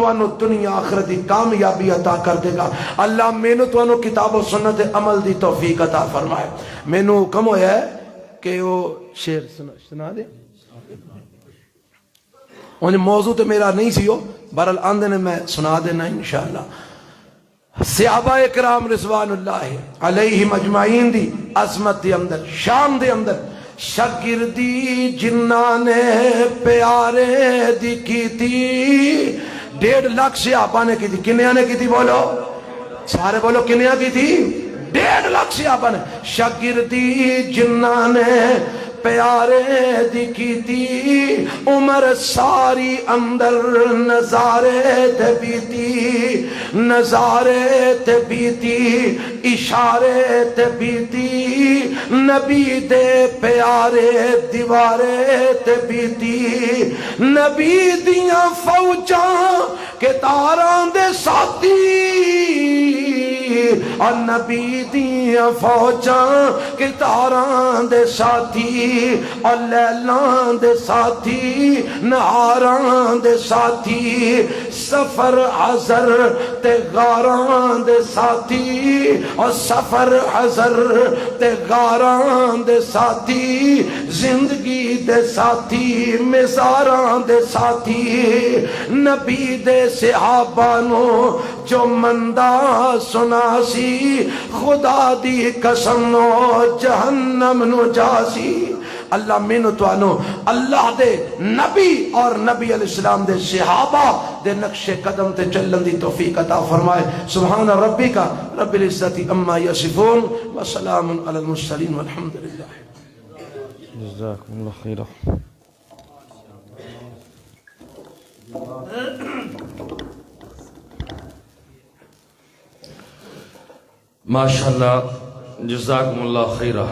تانوں دنیا آخرت دی کامیابی عطا کر دے گا۔ اللہ مینوں تانوں کتاب و سنت عمل دی توفیق عطا فرمائے۔ مینوں حکم ہویا ہے کہ وہ شعر سنا دے، وہ موضوع تو میرا نہیں سی، بہرحال آندے نے میں سنا دینا انشاءاللہ۔ صحابہ اکرام رضوان اللہ علیہم اجمعین دی عظمت دے اندر، شان دے اندر، شاگردی جنہاں نے پیارے دی کی تھی 1.5 لاکھ صحابہ نے کی تھی۔ کنیاں نے کی تھی؟ بولو سارے بولو، کنیاں کی تھی؟ 1.5 لاکھ صحابہ نے۔ شاگردی جنہاں نے پیارے دی کی تھی، عمر ساری اندر نظارے تے بیتی، نظارے تے بیتی، اشارے تے بیتی، نبی دے پیارے دیوارے تے بیتی، نبی دیاں فوجاں کے تاراں دے ساتھی، اور نبی دیاں فوجاں کے تاراں دے ساتھی، اور لیلاں دے ساتھی، نہاراں دے ساتھی، سفر حضر تے غاراں دے ساتھی، اور سفر حضر تے غاراں دے ساتھی، زندگی دے ساتھی، مزاراں دے ساتھی، نبی دے صحابہ نو جو مندہ سنا سی، خدا دی قسم نو جہنم نو جاسی۔ اللہ مینوں توانوں اللہ دے نبی اور نبی علیہ السلام دے صحابہ دے نقش قدم تے چلن دی توفیق عطا فرمائے۔ سبحان ربک رب العزت عما یصفون وسلام علی المرسلین والحمد للہ۔ جزاکم اللہ خیرہ۔ ماشاءاللہ جزاکم اللہ خیرہ۔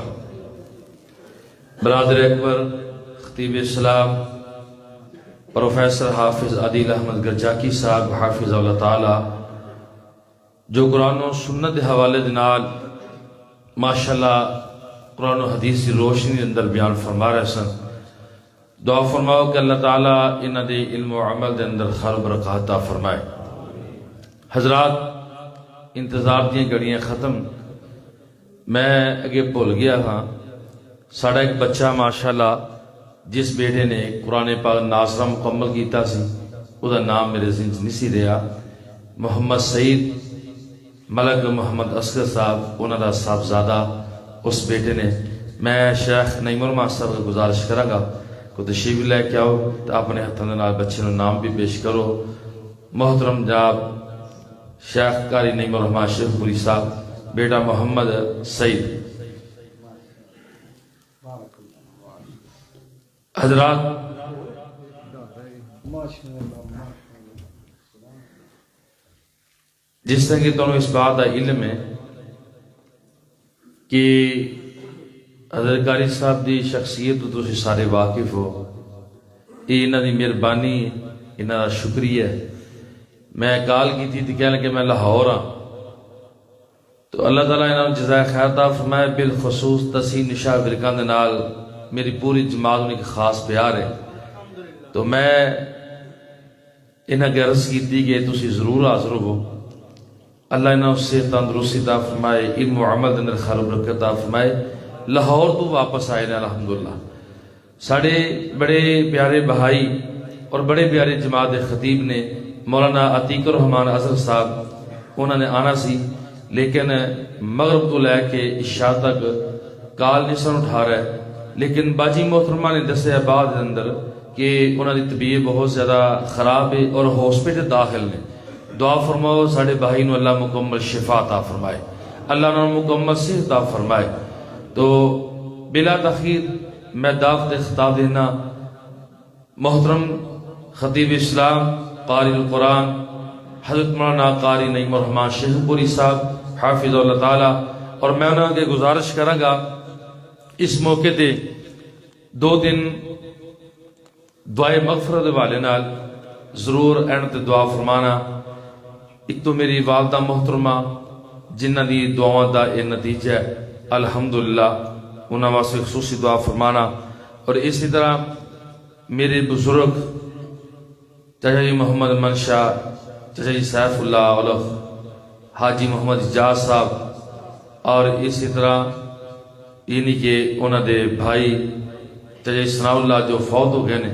برادر اکبر خطیب اسلام پروفیسر حافظ عادل احمد گرجاکی صاحب حافظ اللہ تعالی جو قرآن و سنت دے حوالے دے نال ماشاءاللہ قرآن و حدیث کی روشنی اندر بیان فرما رہے سن، دعا فرماؤ کہ اللہ تعالیٰ انہاں دے علم و عمل دے اندر خیر و برکات عطا فرمائے۔ حضرات انتظار دیاں گھڑیاں ختم، میں اگے بھول گیا ہاں، ساڑھا ایک بچہ ماشاءاللہ جس بیٹے نے قرآن پاک ناظرہ مکمل کیتا سی، او دا نام میرے ذہن نہیں سی رہا، محمد سعید ملک محمد اصغر صاحب انہاں دا صاحبزادہ اس بیٹے نے، میں شیخ نعیم الرحمن صاحب کو گزارش کرا گا کو تشریف لے کے آؤ تو اپنے ہاتھوں دے نال بچے نو نام بھی پیش کرو۔ محترم جناب شیخ قاری نعیم الرحمن شیخ پوری صاحب، بیٹا محمد سعید۔ حضرات جس طرح کہ تمہیں اس بات کا علم ہے کہ حضرت قاری صاحب دی شخصیت تو تسی سارے واقف ہو، یہ انہاں دی مہربانی، انہاں دا شکریہ۔ میں کال کی تھی کہنے لگے میں لاہور ہاں، تو اللہ تعالیٰ انہوں نے جزائے خیر عطا فرمائے، بالخصوص تحسین نشاء برکان دے نال میری پوری جماعت ان کی خاص پیار ہے، تو میں انہاں کے عرض کی تھی کہ تسی ضرور حاضر ہو۔ اللہ انہوں سے تندرستی عطا فرمائے، علم و عمل دے اندر خیر و برکت عطا فرمائے۔ لاہور تو واپس آئے نے الحمدللہ، ساڑھے بڑے پیارے بہائی اور بڑے پیارے جماعت خطیب نے مولانا عتیق الرحمان اظہر صاحب، انہوں نے آنا سی لیکن مغرب تو لے کے عشاء تک کال نہیں سن اٹھا رہا ہے، لیکن باجی محترمہ نے دسے بعد اندر کہ انہوں نے طبیعت بہت زیادہ خراب ہے اور ہاسپٹل داخل نے، دعا فرماؤ ساڑھے بھائی نو اللہ مکمل شفا عطا فرمائے، اللہ انہوں نے مکمل صحت عطا فرمائے۔ تو بلا تاخیر میں دعوت خطاب دینا محترم خطیب اسلام قاری القرآن حضرت مولانا قاری نعیم الرحمن شیخ پوری صاحب حافظ اللہ تعالی، اور میں انہوں کے گزارش کروں گا اس موقع تے 2 دن دعائے مغفرت والے نال ضرور اینڈ تے دعا فرمانا۔ ایک تو میری والدہ محترمہ جنہ دی دعاؤں دا یہ نتیجہ ہے الحمدللہ، انہاں واسطے خصوصی دعا فرمانا، اور اسی طرح میرے بزرگ چاچا جی محمد منشا چچا جی سیف اللہ اولف، حاجی محمد اجاز صاحب، اور اسی طرح یعنی کہ انہوں دے بھائی چچا جی ثناء اللہ جو فوت ہو گئے نے،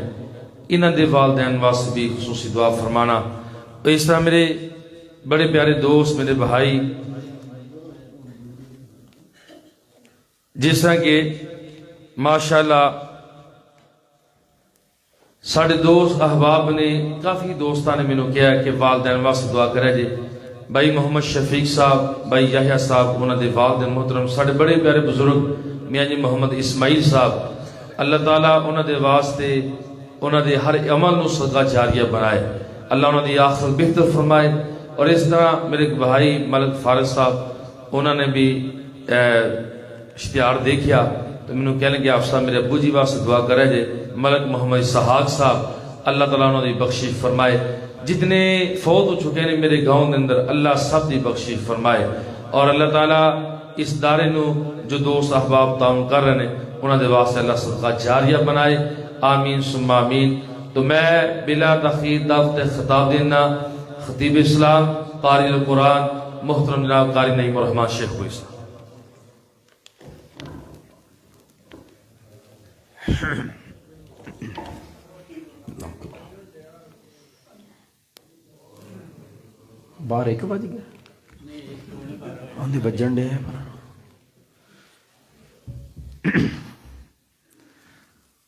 انہوں دے والدین واسطے بھی خصوصی دعا فرمانا۔ تو اس طرح میرے بڑے پیارے دوست، میرے بھائی، جس طرح کہ ماشاءاللہ ساڑھے دوست احباب نے، کافی دوستان نے مینوں کہا ہے کہ والدین واسطے دعا کرے جے۔ بھائی محمد شفیق صاحب، بھائی یحییٰ صاحب، انہوں دے والدین محترم، ساڑھے بڑے پیارے بزرگ میاں جی محمد اسماعیل صاحب، اللہ تعالیٰ انہوں دے واسطے انہوں دے ہر عمل نو صدقہ جاریہ بنائے، اللہ انہوں دی آخرت بہتر فرمائے۔ اور اس طرح میرے بھائی ملک فارغ صاحب، انہوں نے بھی اشتہار دیکھیا تو میں نے کہنے کہ آپ صاحب میرے ابو جی واسطے دعا کرے جے۔ ملک محمد اسحاق صاحب، اللہ تعالیٰ انہوں نے بخشش فرمائے۔ جتنے فوت ہو چکے ہیں میرے گاؤں کے اندر، اللہ سب دی بخشش فرمائے، اور اللہ تعالیٰ اس دارے نو جو دوست احباب تعاون کر رہے ہیں انہوں نے واسطے اللہ صدقہ جاریہ بنائے، آمین ثم آمین۔ تو میں بلا تاخیر دعوت خطاب دینا خطیب اسلام قاری القرآن محترم جناب قاری نعیم الرحمن شیخ کوئی صاحب۔ باہر ایک بج گیا، آندھی بجن ڈے ہے پر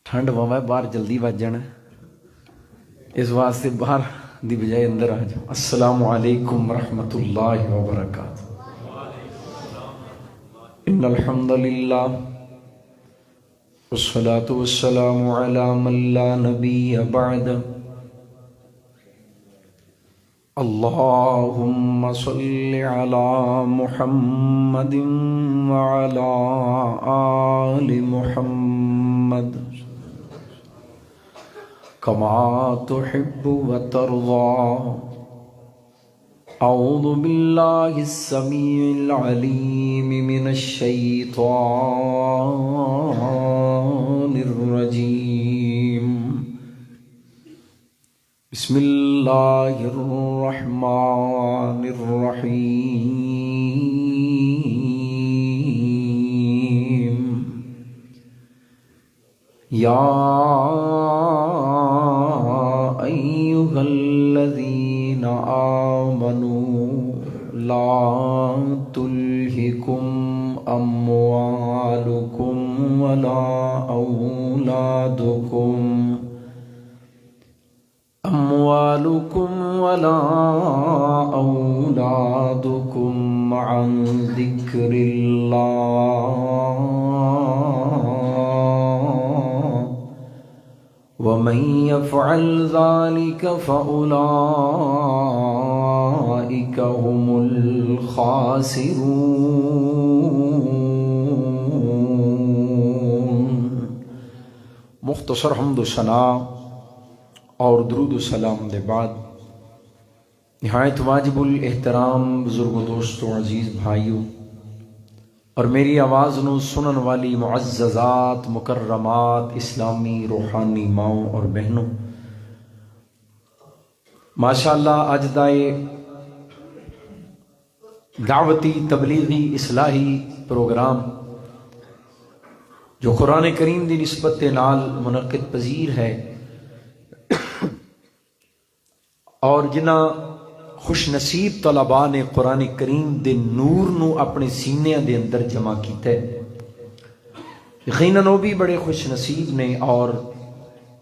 ٹھنڈ ہوا ہے، باہر جلدی بج جانا ہے، اس واسطے باہر دی بجائے اندر آ جاؤ۔ السلام علیکم ورحمۃ اللہ وبرکاتہ۔ ان الحمد للہ والصلاة والسلام علی من لا نبی بعد، اللہم صل علی محمد وعلی آل محمد کما تحب وترضى۔ اعوذ باللہ السمیع العلیم من الشیطان الرجیم، بسم اللہ الرحمن الرحیم۔ یا ایہا الذین آمنوا لا تلہکم اموالکم ولا اولادکم عن ذکر اللہ، ومن يفعل ذلك فأولئك هم الخاسرون۔ مختصر حمد و ثنا اور درود و سلام دے بعد، نہایت واجب الاحترام بزرگوں، دوستوں، عزیز بھائیوں، اور میری آواز نو سنن والی معززات، مکرمات، اسلامی روحانی ماؤں اور بہنوں، ماشاءاللہ اج دا دعوتی تبلیغی اصلاحی پروگرام جو قرآن کریم دی نسبت دے نال منعقد پذیر ہے، اور جنہ خوش نصیب طلباء نے قرآن کریم دے نور نو اپنے سینے دے اندر جمع کیتا ہے، یقیناً وہ بھی بڑے خوش نصیب نے، اور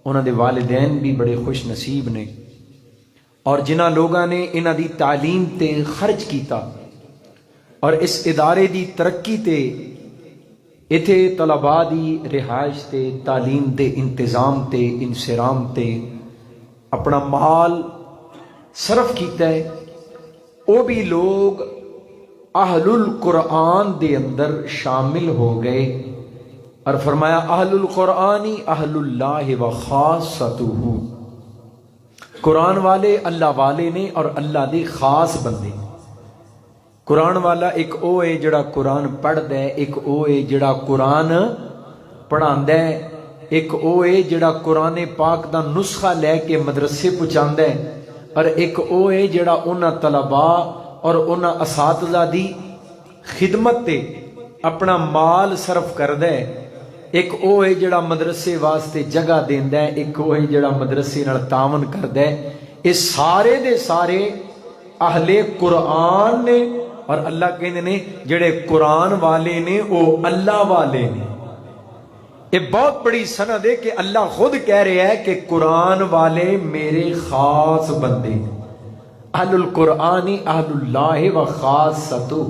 انہاں دے والدین بھی بڑے خوش نصیب نے، اور جنہ لوگاں نے انہاں دی تعلیم تے خرچ کیتا اور اس ادارے دی ترقی تے، ایتھے طلباء دی رہائش تے، تعلیم دے انتظام تے، انسرام تے اپنا مال صرف کیتا ہے، وہ بھی لوگ اہل القرآن دے اندر شامل ہو گئے، اور فرمایا اہل القرآن اہل اللہ و خاصتہ، قرآن والے اللہ والے نے اور اللہ دے خاص بندے۔ قرآن والا ایک او ہے جڑا قرآن پڑھدا ہے، ایک او ہے جڑا قرآن پڑھاندا ہے، ایک او ہے جڑا قرآن پاک دا نسخہ لے کے مدرسے پہنچاندا ہے، اور ایک او ہے جڑا انہاں طلبا اور انہاں اساتذہ دی خدمت تے اپنا مال صرف کردا ہے. ایک او ہے جڑا مدرسے واسطے جگہ دیندا ہے, ایک او ہے جڑا مدرسے نال تعاون کردا ہے. یہ سارے دے سارے اہل قرآن نے, اور اللہ کہندے نے جڑے قرآن والے نے وہ اللہ والے نے. یہ بہت بڑی سند ہے کہ اللہ خود کہہ رہا ہے کہ قرآن والے میرے خاص بندے. اہل القرآن اہل اللہ و خاصتہ.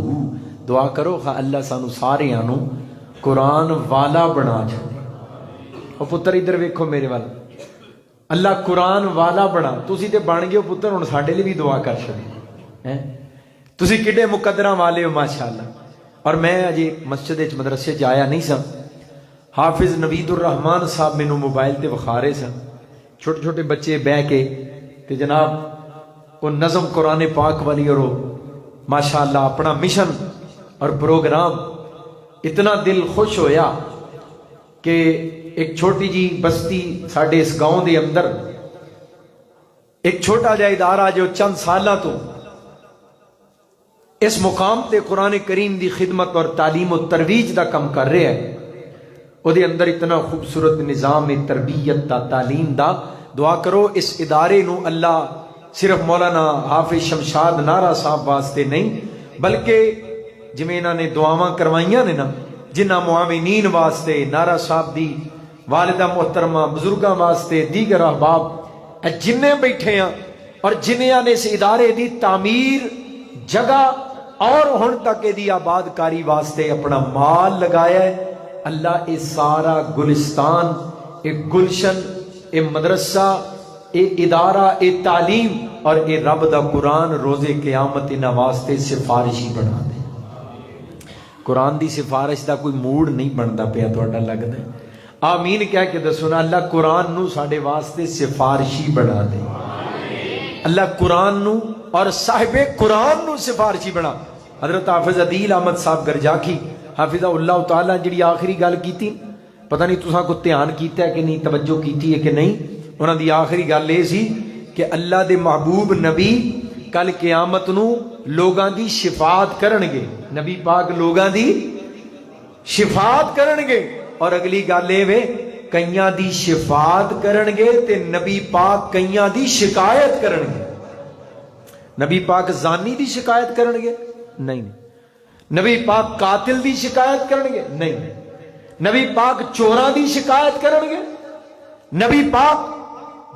دعا کرو خا اللہ سانو سارے آنو قرآن والا بنا چھڑے. اور پتر ادھر ویکھو میرے وال, اللہ قرآن والا بنا. تسی تے بن گئے ہو پتر, ہن ساڈے لئی بھی دعا کر چھڑے. تسی کڈے مقدراں والے ہو ماشاءاللہ. اور میں اجے مسجد وچ مدرسے چ آیا نہیں سا. حافظ نوید الرحمان صاحب مینوں موبائل تے وکھا رہے سن, چھوٹے چھوٹے بچے بہ کے تے جناب وہ نظم قرآن پاک والی, اور ماشاءاللہ اپنا مشن اور پروگرام. اتنا دل خوش ہویا کہ ایک چھوٹی جی بستی ساڈے اس گاؤں دے اندر ایک چھوٹا جا ادارہ جو چند سالاں تو اس مقام تے قرآن کریم دی خدمت اور تعلیم و ترویج دا کم کر رہے ہیں. او دے اندر اتنا خوبصورت نظام تربیت دا, تعلیم دا. دعا کرو اس ادارے نو اللہ صرف مولانا حافظ شمشاد نارا صاحب واسطے نہیں بلکہ جویں انہاں نے دعاواں کروائیاں نے نا, جنہاں معاونین واسطے, نارا صاحب دی والدہ محترمہ, بزرگاں واسطے, دیگر احباب جنہیں بیٹھے ہیں اور جنہیں نے اس ادارے دی تعمیر جگہ اور ہن تک دی آباد کاری واسطے اپنا مال لگایا ہے. اللہ اے سارا گلستان, اے گلشن, اے مدرسہ, اے ادارہ, اے تعلیم اور اے رب دا قرآن روزے قیامت انہاں واسطے سفارشی بنا دے. قرآن دی سفارش دا کوئی موڈ نہیں بنتا پیا تہاڈا لگدا ہے؟ آمین کہہ کے دسو نا. اللہ قرآن نو ساڈے واسطے سفارشی بنا دے. اللہ قرآن نو اور صاحب قرآن نو سفارشی بنا. حضرت حافظ عدیل احمد صاحب گرجاکی حافظہ اللہ تعالی جڑی آخری گل کیتی, پتہ نہیں تساں کو دھیان کیتا ہے کہ نہیں, توجہ کیتی ہے کہ نہیں. انہاں دی آخری گل یہ سی کہ اللہ دے محبوب نبی کل قیامت نو لوگاں دی شفاعت کرن گے. نبی پاک لوگاں دی شفاعت کرن گے. اور اگلی گل اے وے کئیاں دی شفاعت کرن گے تے نبی پاک کئیاں دی شکایت کرن گے. نبی پاک زانی دی شکایت کرن گے؟ نہیں. نبی پاک قاتل دی شکایت کرن گے؟ نہیں. نبی پاک چوراں دی شکایت کرن گے؟ نبی پاک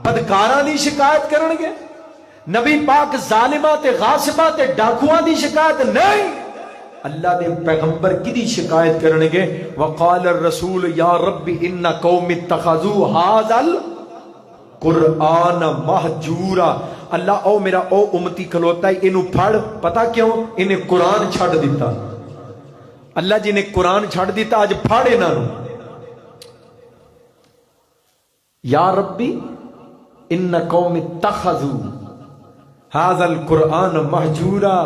بدکاراں دی شکایت کرن گے؟ نبی پاک ظالماں تے غاصباں تے ڈاکواں دی شکایت نہیں. اللہ دے پیغمبر کی دی شکایت کرن گے. وقال الرسول یا رب ان قوم اتخذوا ھذا القرآن مہجورا. اللہ او میرا او امتی کھلوتا ہے, اینو پڑھ. پتہ کیوں؟ انہیں قرآن چھڑ دیتا. اللہ جی نے قرآن چھڑ دیتا, اج پڑھ انہاں نو. یا ربی ان قوم اتخذوا ھذا القرآن مہجورا.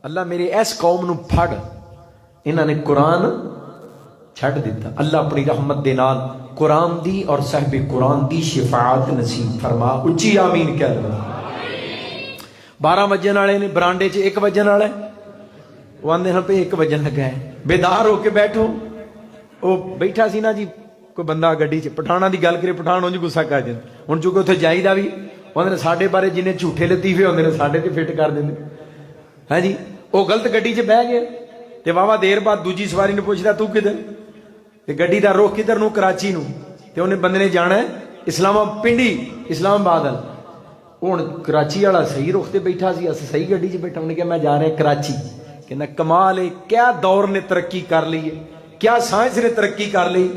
اللہ میرے اس قوم نو پھڑ, انہاں نے قرآن چھڑ دیتا. اللہ اپنی رحمت دے نال قرآن دی اور صاحب قرآن دی شفاعت نصیب فرما. اچھی آمین کہہ لو. 12 بجن والے نے برانڈے چ 1 بجن والا ہے, وہ آندے ہیں پہ 1 بجن لگا ہے. بیدار ہو کے بیٹھو. وہ بیٹھا سی نا جی کوئی بندہ گڈی چ, پٹھانا دی گل کرے پٹھان انج غصہ کر دیں. ہن چونکہ اتنے جائیدا بھی انہوں نے ساڈے بارے جنہیں جھوٹے لطیفے ہوندے نے ساڈے تے فٹ کر دیں. ہاں جی, وہ غلط گڈی چ بہ گئے تے واوا دیر بعد دوجی سواری نے پوچھدا تو کدھر, تے گڈی دا رخ کدھر نو, کراچی نو. تے انہیں بندے نے جانا ہے اسلام پنڈی اسلام آباد. ہوں کراچی والا صحیح رخ تے بیٹھا سی, اصل صحیح گڈی چ بیٹھا. انہیں کہا میں جا رہا کراچی. کہنا کمال ہے, کیا دور نے ترقی کر لی ہے, کیا سائنس نے ترقی کر لی.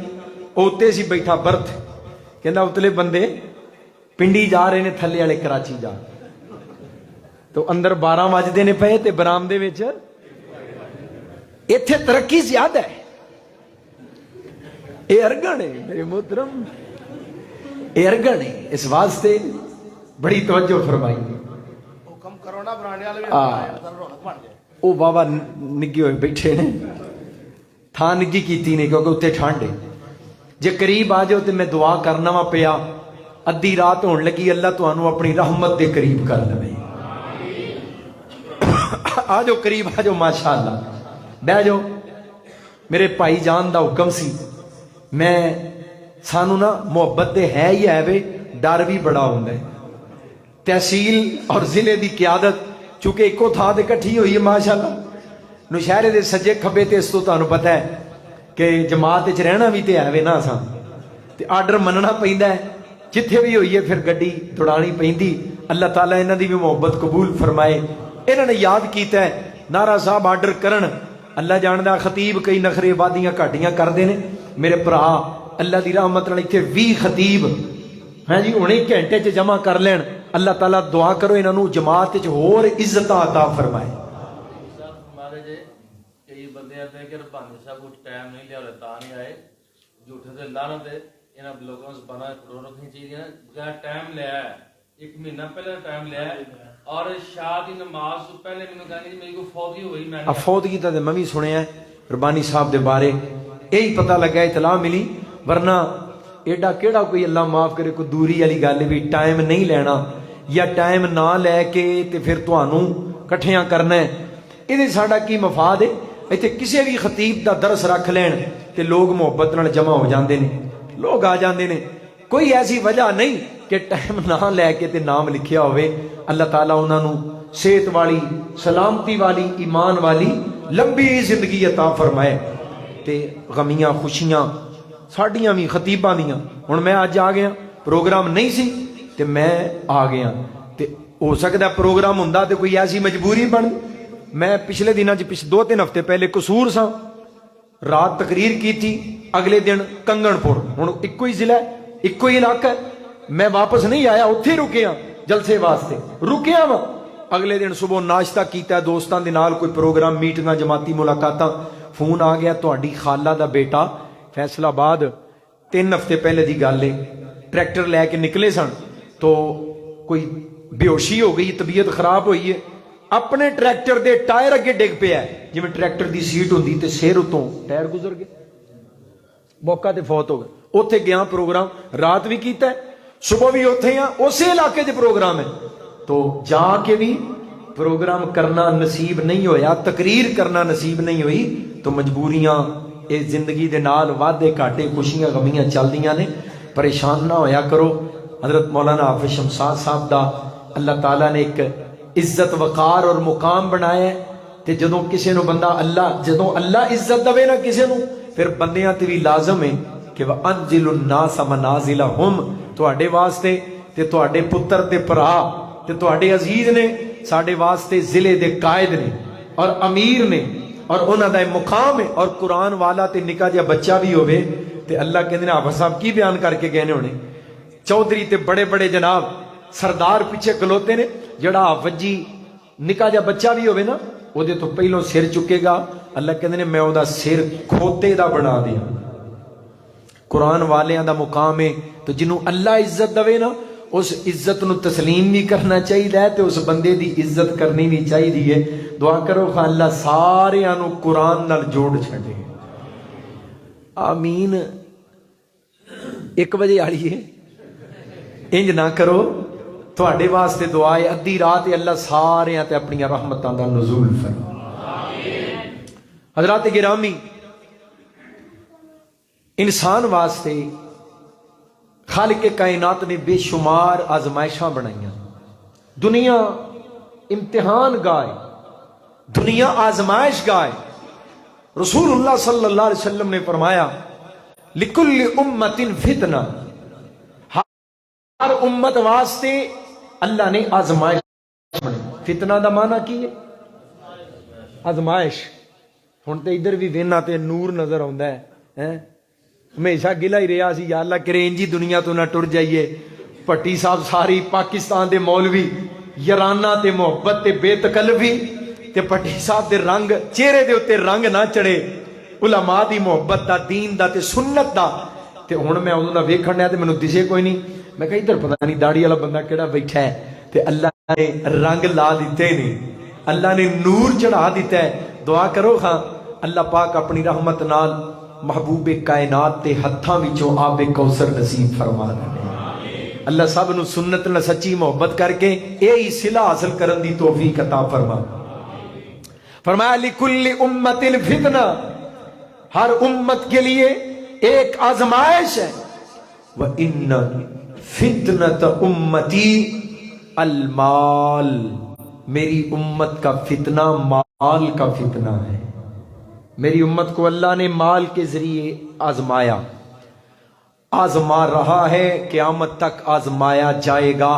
اتنے سی بیٹھا برتھ. کہنا اتلے بندے پنڈی جا رہے نے, تھلے والے کراچی جا. تو اندر 12 بجتے نے پے تے برامدے وچ ایتھے ترقی زیادہ ہے. اے ارگن ہے میرے محترم, اے ارگن ہے. اس واسطے بڑی توجہ فرمائی. حکم کرو نا برانڈے والے وہ بابا نگے ہوئے بیٹھے نے, تھان نگی کیتی نہیں کیونکہ اتنے ٹھنڈ ہے. جے قریب آ جاؤ تو میں دعا کرنا وا پیا, ادھی رات ہون لگی اللہ تانوں اپنی رحمت دے قریب کر لے. آ جاؤ قریب آ جاؤ ماشاءاللہ بہ جاؤ. میرے بھائی جان دا حکم سی میں سانو نا محبت دے ہے ہی ہے وے ڈر بھی بڑا ہوندا ہے. تحصیل اور ضلع دی قیادت چونکہ ایکو تھا تے کٹھی ہوئی ہے ماشاءاللہ. نوشہرے دے سجے کھبے تے اس تو تانوں پتہ ہے کہ جماعت وچ رہنا بھی تے ہے وے نا اساں تے آرڈر مننا پیندا ہے. جتھے بھی ہوئی ہے پھر گڈی دوڑانی پیندی. اللہ تعالیٰ انہاں دی بھی محبت قبول فرمائے. انہاں نے یاد کیتا ہے نعرہ صاحب آرڈر کرن اللہ جاندا خطیب کئی نخرے وادیاں گھاٹیاں کردے نے. میرے بھرا اللہ دی رحمت نال ایتھے 20 خطیب ہاں جی ہن ایک گھنٹے چ جمع کر لین. اللہ تعالیٰ دعا کرو انہاں نوں جماعت وچ ہور عزت عطا فرمائے. ہمارے جے کئی بندے آتے ہیں کہ ربانی صاحب کو ٹائم نہیں لیا تا نہیں آئے جھوٹے تے لعنت ہے. انہاں لوگوں سے بنا کرو رکھنی چاہیے بغیر ٹائم لیا ہے. ایک مہینہ پہلے ٹائم لیا ہے اور شاہ دی نماز تو پہلے مینوں کہندے میری کو فوتی ہوئی. میں فوتگی تے میں بھی سنیا ہے ربانی صاحب دے بارے یہی پتہ لگا اطلاع ملی. ورنہ ایڈا کیڑا کوئی اللہ معاف کرے کوئی دوری والی گل بھی ٹائم نہیں لینا یا ٹائم نہ لے کے تے پھر تانوں کٹھیاں کرنا ہے. یہ ساڈا کی مفاد ہے. ایتھے کسی بھی خطیب دا درس رکھ لین تے لوگ محبت نال جمع ہو جاندے نے لوگ آ جاندے نے. کوئی ایسی وجہ نہیں کہ ٹائم نہ لے کے تے نام لکھیا ہوئے. اللہ تعالیٰ انہاں نوں صحت والی سلامتی والی ایمان والی لمبی زندگی عطا فرمائے تے غمیاں خوشیاں ساڈیاں بھی خطیباں دیاں. ہن میں اج آ گیا پروگرام نہیں سی تے میں آ گیا تے ہو سکدا پروگرام ہوندا تے کوئی ایسی مجبوری بن. میں پچھلے دنوں پچھلے 2-3 ہفتے پہلے قصور سا رات تقریر کی تھی. اگلے دن کنگن پور ہن ایکو ہی ضلع ہے ایکو ہی علاقہ ہے. میں واپس نہیں آیا اتھے رکیا جلسے واسطے رکیا وا. اگلے دن صبح ناشتہ کیتا ہے دوستاں دے نال کوئی پروگرام میٹنگاں جماعتی ملاقاتاں. فون آ گیا تہاڈی خالہ دا بیٹا فیصل آباد 3 ہفتے پہلے دی گل ہے ٹریکٹر لے کے نکلے سن تو کوئی بے ہوشی ہو گئی طبیعت خراب ہوئی ہے. اپنے ٹریکٹر دے ٹائر اگے ڈگ پیا ہے جویں ٹریکٹر دی سیٹ ہوندی تے سر اتوں ٹائر گزر گئے موقع تے فوت ہو گئے. اوتھے گیا پروگرام رات بھی کیتا ہے صبح بھی اوتھے ہاں اسی علاقے دے پروگرام ہے تو جا کے بھی پروگرام کرنا نصیب نہیں ہویا تقریر کرنا نصیب نہیں ہوئی. تو مجبوریاں اس زندگی دے نال وعدے گھاٹے خوشیاں غمیاں چلدیاں نے. پریشان نہ ہویا کرو. حضرت مولانا حافظ شمساد صاحب دا اللہ تعالیٰ نے ایک عزت وقار اور مقام بنایا ہے تے جدوں کسے نو بندہ جدوں اللہ عزت دے نا کسے نو پھر بندیاں تے بھی لازم ہے کہ وَأَنزِلُ النَّاسَ مَنَازِلَهُمْ. تواڈے واسطے تے تواڈے پتر تے بھرا تے تواڈے عزیز نے ساڈے واسطے ضلع دے قائد نے اور امیر نے اور انہاں دا مقام ہے. اور قرآن والا تے نکا جا بچہ بھی ہوئے تے اللہ کہندے نے حافظ صاحب کی بیان کر کے گئے ہونے چودھری تے بڑے بڑے جناب سردار پیچھے کھلوتے نے. جڑا حافظ جی نکا جا بچہ بھی ہوئے نا او دے تو پہلوں سر چکے گا. اللہ کہندے نے میں او دا سر کھوتے دا بنا دیا. قرآن والیاں دا مقام ہے تو جنوں اللہ عزت دے نا اس عزت نو تسلیم بھی کرنا چاہیے تے اس بندے دی عزت کرنی بھی چاہیے. دعا کرو خا اللہ سارے نو قرآن نال جوڑ چھڑے آمین. 1 بجے آڑی ہے انج نہ کرو. تواڈے واسطے دعا ہے ادھی رات اللہ سارے تے اپنی رحمتاں دا نزول فرمائے. حضرات گرامی انسان واسطے خالق کائنات نے بے شمار آزمائشاں بنائیاں. دنیا امتحان گائے دنیا آزمائش گائے. رسول اللہ صلی اللہ علیہ وسلم نے فرمایا لکل امت فتنہ. ہر امت واسطے اللہ نے آزمائش بنائی. فتنہ دا معنی کی ہے آزمائش. ہن تے ادھر بھی وینا تے نور نظر آندا ہے ہمیشہ گلا ہی رہا سی یا اللہ کرے انجی دنیا تو نہ ٹر جائیے. پٹی صاحب ساری پاکستان دے مولوی یارانہ تے محبت تے بے تکلفی تے پٹی صاحب دے رنگ چہرے دے اوتے رنگ نہ چڑھے علماء دی محبت دا دین دا تے سنت دا. تے ہن میں اودوں دا ویکھن لیا تے مینوں دسے کوئی نہیں. میں کہا ادھر پتہ نہیں داڑھی والا بندہ کیڑا بیٹھا ہے تے اللہ نے رنگ لا دیتے نے اللہ نے نور چڑھا دیتا ہے. دعا کرو خاں اللہ پاک اپنی رحمت نال محبوب کائنات تے ہتھاں وچوں آب کوثر نصیب فرما دے. اللہ سب نو سنت نال سچی محبت کر کے یہی صلہ حاصل کرن دی توفیق عطا فرما. فرمایا لکل امت فتنہ، ہر امت کے لیے ایک آزمائش ہے. وَإِنَّ فِتْنَةَ أُمَّتِي المال، میری امت کا فتنہ مال کا فتنہ ہے. میری امت کو اللہ نے مال کے ذریعے آزمایا، آزما رہا ہے، قیامت تک آزمایا جائے گا.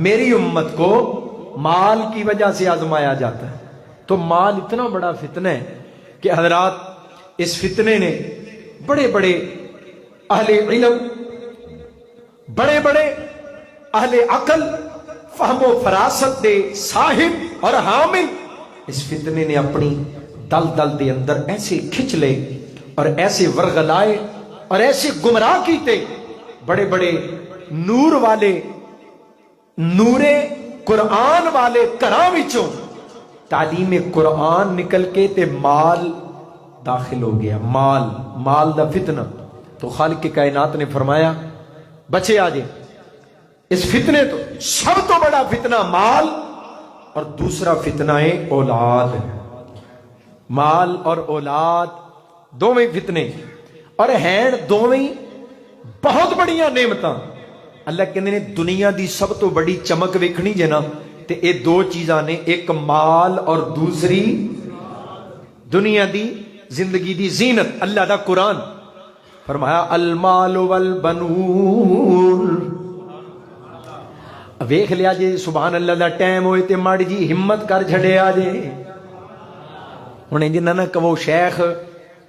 میری امت کو مال کی وجہ سے آزمایا جاتا ہے. تو مال اتنا بڑا فتنہ ہے کہ حضرات اس فتنے نے بڑے بڑے اہل علم، بڑے بڑے اہل عقل، فہم و فراست دے صاحب اور حامل، اس فتنے نے اپنی دل دل دے اندر ایسے کھچ لے اور ایسے ورغلائے اور ایسے گمراہ کیتے. بڑے بڑے نور والے، نور قرآن والے گھراں وچوں تعلیم قرآن نکل کے تے مال داخل ہو گیا. مال دا فتنہ. تو خالق کے کائنات نے فرمایا بچے آجے اس فتنے تو. سب تو بڑا فتنہ مال، اور دوسرا فتنہ ہے اولاد. مال اور اولاد دوویں فتنے، اور ہیں دوویں بہت بڑیاں نعمتاں. اللہ کہندے نے دنیا دی سب تو بڑی چمک ویکھنی جے نا تے اے دو چیزاں نے، ایک مال اور دوسری دنیا دی زندگی دی زینت. اللہ دا قرآن فرمایا المال والبنون. ویکھ لیا جے سبحان اللہ دا ٹائم ہوئے تے ماڑی جی ہمت کر چھڑیا جے. ہن جنہ نہ کہو شیخ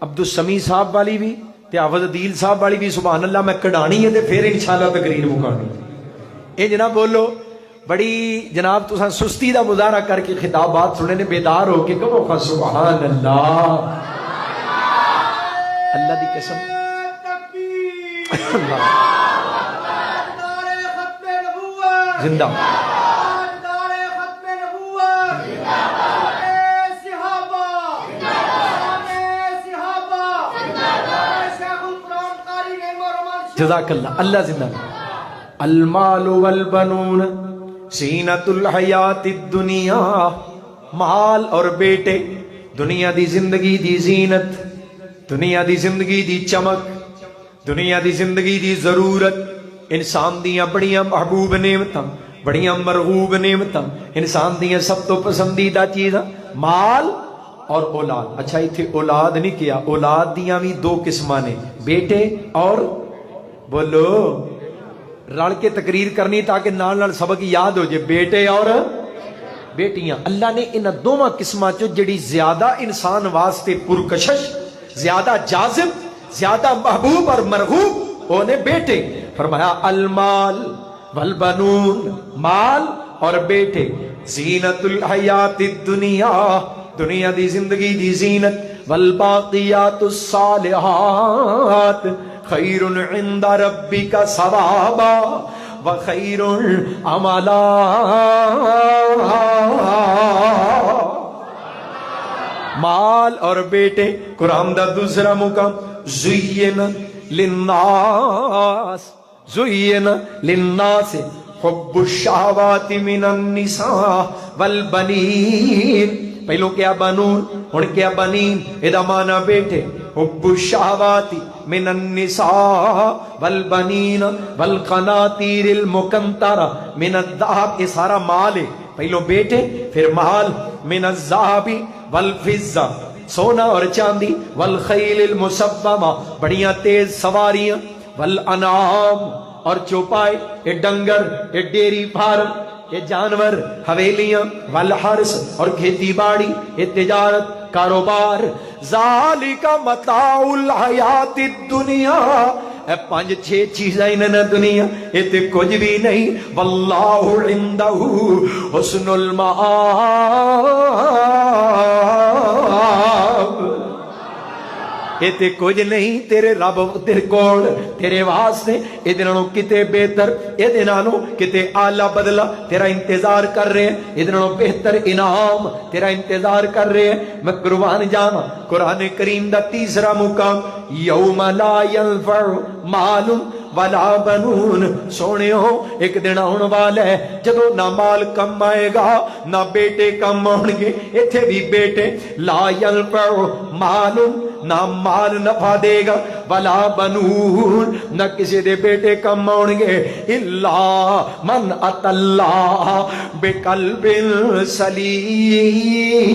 عبدالسمیع صاحب والی بھی تے حافظ عدیل صاحب والی بھی سبحان اللہ میں کڑھانی ہے تے پھر انشاءاللہ تقریر مکانی. اے جناب بولو بڑی جناب تساں سستی دا مظاہرہ کر کے خطابات سنے نے، بیدار ہو کے کہو سبحان اللہ. اللہ دی قسم زندہ جزاک اللہ. اللہ زندہ. المال والبنون زینت الحیات الدنیا، مال اور بیٹے دنیا دی زندگی دی زینت، دنیا دی زندگی دی چمک، دنیا دی زندگی دی ضرورت. انسان دیاں بڑیاں محبوب نعمتاں، بڑیاں مرغوب نعمتاں، انسان دیاں سب تو پسندیدہ چیزاں مال اور اولاد. اچھا ایتھے اولاد نہیں کیا، اولاد دیاں بھی دو قسماں نے، بیٹے اور بولو رل کے تقریر کرنی تاکہ نال نال سبق یاد ہو جائے. بیٹے اور بیٹیاں. اللہ نے ان دوواں قسماں چ جڑی زیادہ انسان واسطے پرکشش، زیادہ جاذب، زیادہ محبوب اور مرغوب وہ نے بیٹے. فرمایا المال والبنون، مال اور بیٹے زینت الحیات الدنیا، دنیا دی زندگی دی زینت. والباقیات الصالحات خیر عند ربک ثوابا وخیر عملا. مال اور بیٹے. قرآن دا دوسرا مقام زین للناس، زین للناس حب الشہوات من النساء والبنین. پہلو کیا بنون، ہن کیا بنین. ادا مانا بیٹے. حب الشہوات من النساء والبنین والقناطیر المقنطرہ من الذہب. یہ سارا مال ہے. پہلو بیٹے پھر مال. من الذہب والفضہ، سونا اور چاندی. والخیل المسومہ، بڑیاں تیز سواریاں. والانعام، اور چوپائے، یہ ڈنگر، یہ ڈیری فارم، یہ جانور، حویلیاں. والحرس، اور کھیتی باڑی، یہ تجارت، کاروبار. ذالک متاع الحیات الدنیا. اے پانچ چھ چیزیں انہاں دنیا یہ تے کچھ بھی نہیں. واللہ عندہ حسن المآب. یہ تے کچھ نہیں تیرے رب تیرے کول تیرے واسطے یہ نالوں کتے بہتر، یہ نالوں کتے اعلیٰ بدلہ تیرا انتظار کر رہے ہیں، یہ نالوں بہتر انعام تیرا انتظار کر رہے ہیں. میں قربان جاواں قرآن کریم دا تیسرا مقام یوم لا ینفع مال ولا بنون سونےو ایک دن آن والا ہے جدو نہ مال کم آئے گا نہ بیٹے کم آن گے ایتھے بھی بیٹے لا ينفع مال نہ مال نفع دے گا ولا بنون نہ کسی دے بیٹے کم آن گے الا من اتى اللہ بقلب سلیم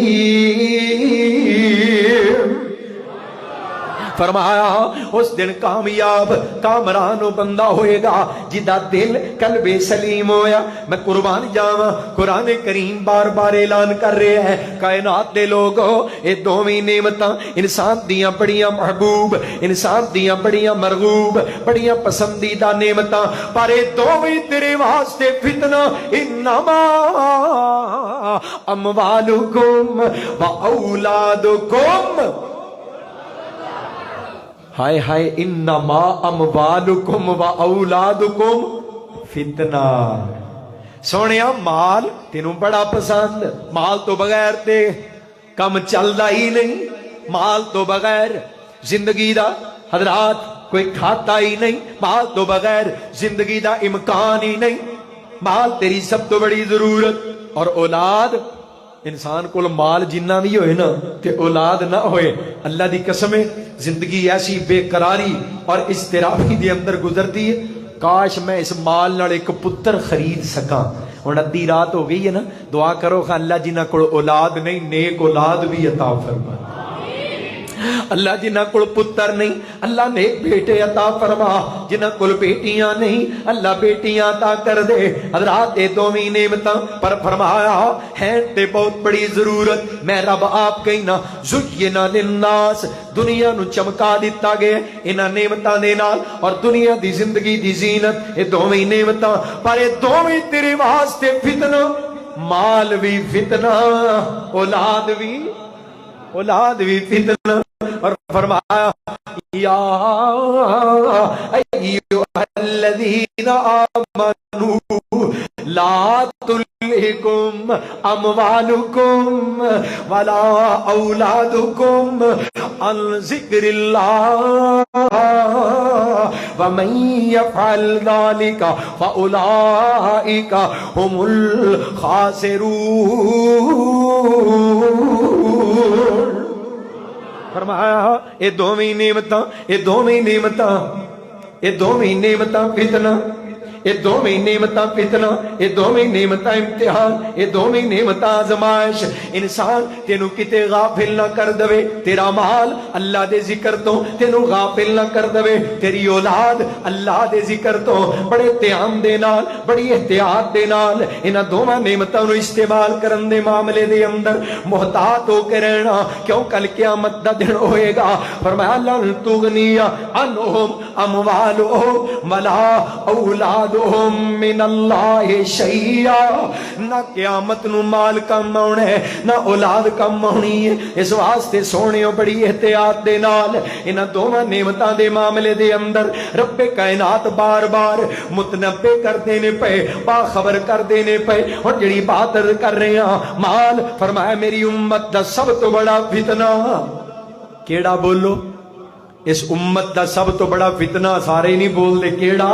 فرمایا اس دن کامیاب کامران بندہ ہوئے گا جدا دل قلب سلیم ہویا. میں قربان جاواں قرآن کریم بار بار اعلان کر رہے ہیں کائنات دے لوگو اے دوویں نعمتاں انسان دیاں بڑیاں محبوب انسان دیاں بڑیاں مرغوب بڑیاں پسندیدہ نعمتاں پر اے دوویں تیرے واسطے فتنہ انما اموالکم و اولادکم ہائے ہائے انما اموالکم و اولادکم فتنہ. سونیا مال تینوں بڑا پسند مال تو بغیر تے کم چلدا ہی نہیں مال تو بغیر زندگی دا حضرات کوئی کھاتا ہی نہیں مال تو بغیر زندگی دا امکان ہی نہیں مال تیری سب تو بڑی ضرورت. اور اولاد انسان کو مال جنہ بھی ہوئے نا تے اولاد نہ ہوئے اللہ دی قسم ہے زندگی ایسی بے قراری اور اضطرابی دے اندر گزرتی ہے. کاش میں اس مال نال ایک پتر خرید سکاں. ہن ادھی رات ہو گئی ہے نا دعا کرو کہ اللہ جنہ کول اولاد نہیں نیک اولاد بھی عطا فرما. اللہ جنہ کول پتر نہیں اللہ نیک بیٹے عطا فرما. جنہ کول بیٹیاں نہیں اللہ بیٹیاں عطا کر دے. حضرات اے دوویں نعمتاں پر فرمایا ہے تے بہت بڑی ضرورت. میں رب آپ کہنا زینا للناس دنیا نو چمکا دیتا گیا انہاں نعمتاں دے نال اور دنیا دی زندگی دی زینت اے دوویں نعمتاں پر اے دوویں تیرے واسطے فتنہ مال بھی فتنہ اولاد بھی فتنہ. اور فرمایا یا ایھا الذین آمنوا لا تلہکم اموالکم ولا اولادکم عن ذکر اللہ ومن یفعل ذلک فاولئک هم الخاسرون. فرمایا اے دوویں نعمتاں فتنہ اے دوویں نعمتاں فتنہ اے دوویں نعمتاں امتحان اے دوویں نعمتاں آزمائش. انسان تینوں کتے غافل نہ کر دے تیرا مال اللہ دے ذکر تو تینوں غافل نہ کر دے تیری اولاد اللہ دے ذکر تو بڑے احتیاط دے نال بڑی احتیاط دے نال انہاں دوواں نعمتاں نو استعمال کرن دے معاملے دے اندر محتاط ہو کے رہنا کیوں کل قیامت دا دن ہوئے گا. فرمایا لن تغنی عنہم اموالہم ولا اولاد من اللہ شیئا. نہ قیامت نو مال کم آنا ہے نہ اولاد کم آنی ہے. اس واسطے سونےو بڑی احتیاط دے نال انہاں دوواں نعمتاں دے معاملے دے اندر رب کائنات بار بار متنبہ کر دینے پے باخبر کر دینے پے. اور جڑی بات کر رہے ہیں مال فرمایا میری امت دا سب تو بڑا فتنہ کیڑا بولو اس امت دا سب تو بڑا فتنہ سارے نہیں بول دے کیڑا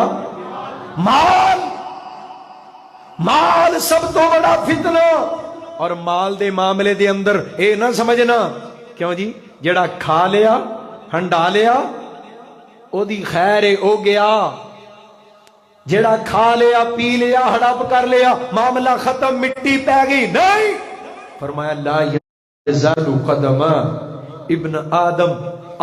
مال سب تو بڑا فتنہ. اور مال دے معاملے دے اندر اے نہ سمجھنا کیوں جی جڑا کھا لیا ہنڈا لیا او دی خیر ہے او گیا جڑا کھا لیا پی لیا ہڑپ کر لیا معاملہ ختم مٹی پہ گئی نہیں. فرمایا لا یزال قدم ابن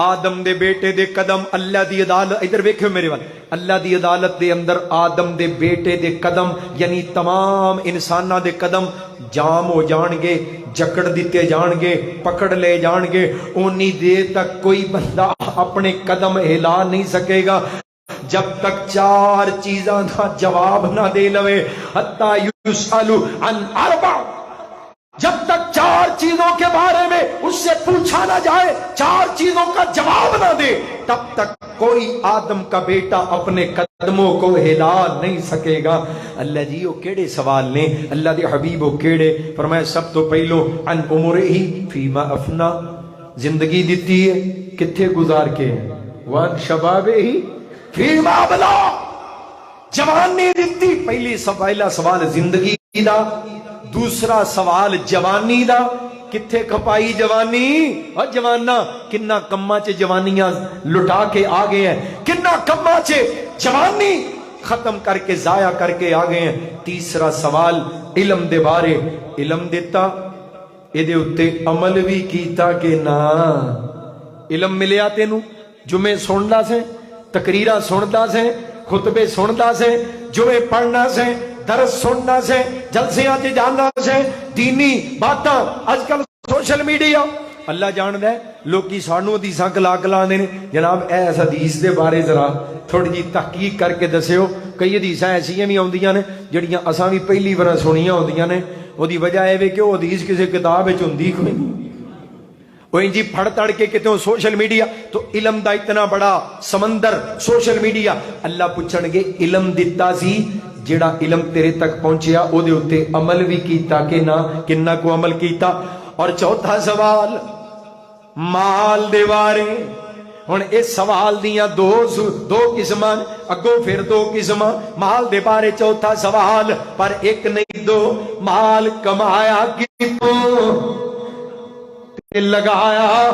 آدم دے بیٹے دے قدم اللہ دی عدالت ادھر ویکھو میرے وال اللہ دی عدالت دے اندر آدم دے بیٹے دے قدم یعنی تمام انساناں دے قدم جام ہو جان گے جکڑ دیتے جان گے پکڑ لے جان گے. اونی دیر تک کوئی بندہ اپنے قدم ہلا نہیں سکے گا جب تک چار چیزاں دا جواب نہ دے لوے. حتی یسأل عن اربع جب تک چار چیزوں کے بارے میں اس سے پوچھا نہ جائے چار چیزوں کا جواب نہ دے تب تک کوئی آدم کا بیٹا اپنے قدموں کو ہلا نہیں سکے گا. اللہ جی وہ کیڑے سوال نے اللہ دے حبیب وہ کیڑے. فرمایا سب تو پہلو عن عمرہ فیما افنا زندگی دیتی ہے کتھے گزار کے وان شبابہ فیما بلا جوانی دیتی. پہلی پہلا سوال زندگی دا، دوسرا سوال جوانی دا. کتھے کھپائی جوانی؟ اور جوانا کنا کما چ جوانیاں لٹا کے آ گئے ہیں، کنا کما چ جوانی ختم کر کے ضائع کر کے آ گئے ہیں. تیسرا سوال علم دے بارے. علم دیتا اے دے اتے عمل بھی کیتا کہ نہ؟ علم ملیا تینوں، جمعے سندا سے، تقریرہ سندا سے، خطبے سندا سے، جمعے پڑھنا سے، درس سننا سے، جلسیاں تے جانا سے، دینی باتاں. اج کل سوشل میڈیا اللہ جاندا ہے لوکی سانو حدیثاں کلا کلا دے نے. جناب اس حدیث دے بارے ذرا تھوڑی جی تحقیق کر کے دسیو. کئی حدیثاں ایسیاں بھی آندیاں نے جڑیاں اساں بھی پہلی بار سنیاں ہوندیاں نے. او دی وجہ اے وے کہ او حدیث کسی کتاب وچ ہوندی کوئی نہیں، وہ انجی پھڑ تڑ کے کتوں سوشل میڈیا. تو علم دا اتنا بڑا سمندر سوشل میڈیا. اللہ پوچھن گے علم دتا سی، جڑا علم تیرے تک پہنچیا او دے اتے عمل بھی کیتا کہ نہ؟ کنا کو عمل کیتا؟ اور چوتھا سوال مال دے بارے. ہن اس سوال دیاں دو قسماں، اگوں پھر دو قسماں. مال دے بارے چوتھا سوال، پر ایک نہیں دو. مال کمایا کتوں تے لگایا؟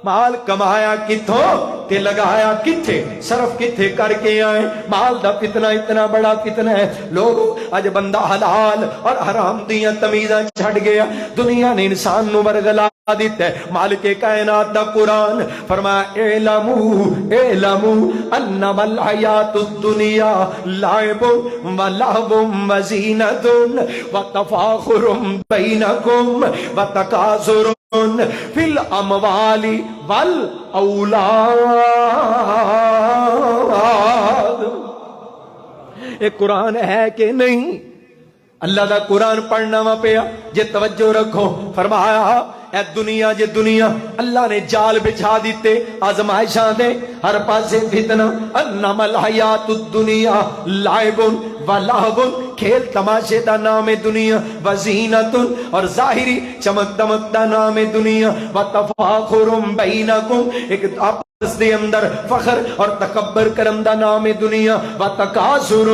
مال کمایا کتوں تے لگایا کتھے؟ صرف کتھے کر کے آئے؟ مال دا فتنہ اتنا بڑا فتنہ ہے. لوگ اج بندہ حلال اور حرام دیاں تمیزاں چھڑ گیا. دنیا نے انسان نو ورگلا دیتا ہے. مالک کائنات دا قرآن فرمایا اعلموا انما الحیات الدنیا لعب ولہو وزینۃ وتفاخر بینکم وتکاثر فی الاموال والاولاد. یہ قرآن ہے کہ نہیں؟ اللہ دا قرآن پڑھنا وا پیا جے توجہ رکھو. فرمایا اے دنیا جے دنیا اللہ نے جال بچھا دیتے آزمائشاں دے ہر پاسے فتنہ. انما الحیات الدنیا لعب ولہو کھیل تماشے دا نام دنیا، وزینۃ اور ظاہری چمک دمک دا نام دنیا، وتفاخر بینکم ایک اس دے اندر فخر اور تکبر کرم دا نام دنیا، وتکاثر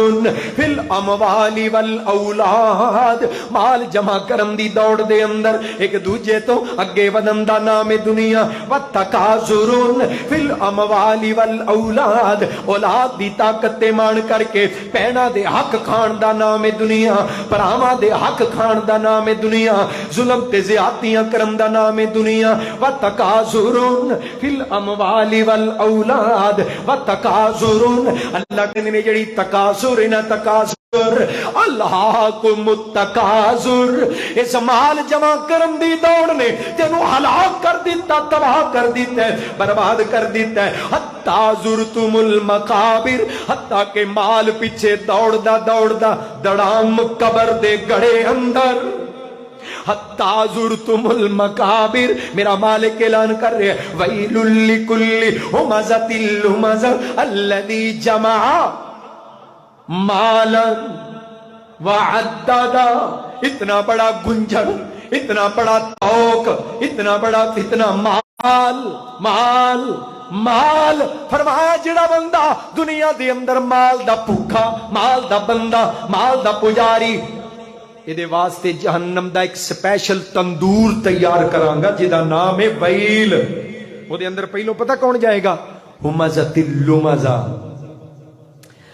فی الاموال والاولاد مال جمع کرم دی دوڑ دے اندر ایک دوجے تو اگے ودن دا نام دنیا، وتکاثر فی الاموال والاولاد اولاد دی طاقت تے مان کر کے پینا دے حق کھان دا نام دنیا، پراواں دے حق کھان دا نام دنیا، ظلم تے زیادتیاں کرم دا نام دنیا، وتکاثر فی الاموال والاولاد وتکاثر. اللہ کہندے نے جڑی تکاثر ہے نا تکاثر الہاکم التکاثر، اس مال جمع کرن دی دوڑ نے تینو ہلاک کر دیتا، تباہ کر دیتا ہے، برباد کر دیتا ہے. حتی زرتم المقابر، حتی کہ مال پیچھے دوڑدا دڑام قبر دے گڑھے اندر. حتی زرتم المقابر، میرا مالک اعلان کر رہے ہیں ویل لکل ہمزۃ لمزہ الذی جمع مالا وعددا. اتنا بڑا گنجن، اتنا بڑا توق، اتنا بڑا فتنہ، مال مال مال. فرمایا جڑا بندہ دنیا دے اندر مال دا بھوکا، مال دا بندہ، مال دا پجاری، یہ واسطے جہنم دا ایک سپیشل تندور تیار کرانگا گا جدا نام ہے ویل. وہ دے اندر پہلو پتہ کون جائے گا؟ ہمزۃ لمزہ،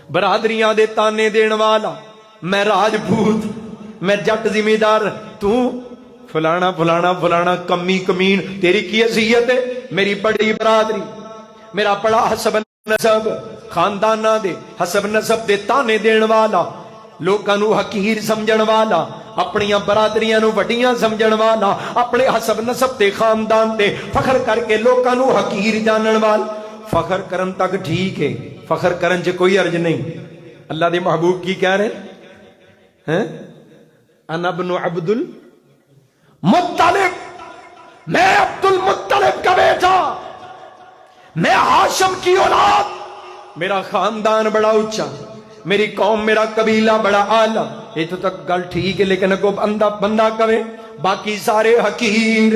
برادریاں دے تانے دین والا، میں راجپوت، میں جٹ ذمہ دار، تو فلانا فلانا فلانا کمی کمین، تیری کی حیثیت ہے؟ میری بڑی برادری، میرا بڑا حسب نسب، خاندانہ دے حسب نسب دے تانے دین والا، لوکاں نو حقیر سمجھن والا، اپنی برادریاں نو وڈیاں سمجھن والا، اپنے حسب نسب تے خاندان تے فخر کر کے لوکاں نو حقیر جانن والا. فخر کرن تک ٹھیک ہے، فخر کرن چ کوئی عرض نہیں. اللہ دے محبوب کی کہہ رہے ہیں؟ انا ابن عبد المطلب، میں عبد المطلب کا بیٹا، میں ہاشم کی اولاد، میرا خاندان بڑا اونچا، میری قوم میرا قبیلہ بڑا اعلیٰ. یہ تو تک گل ٹھیک ہے، لیکن اگو بندہ کہے باقی سارے حقیر،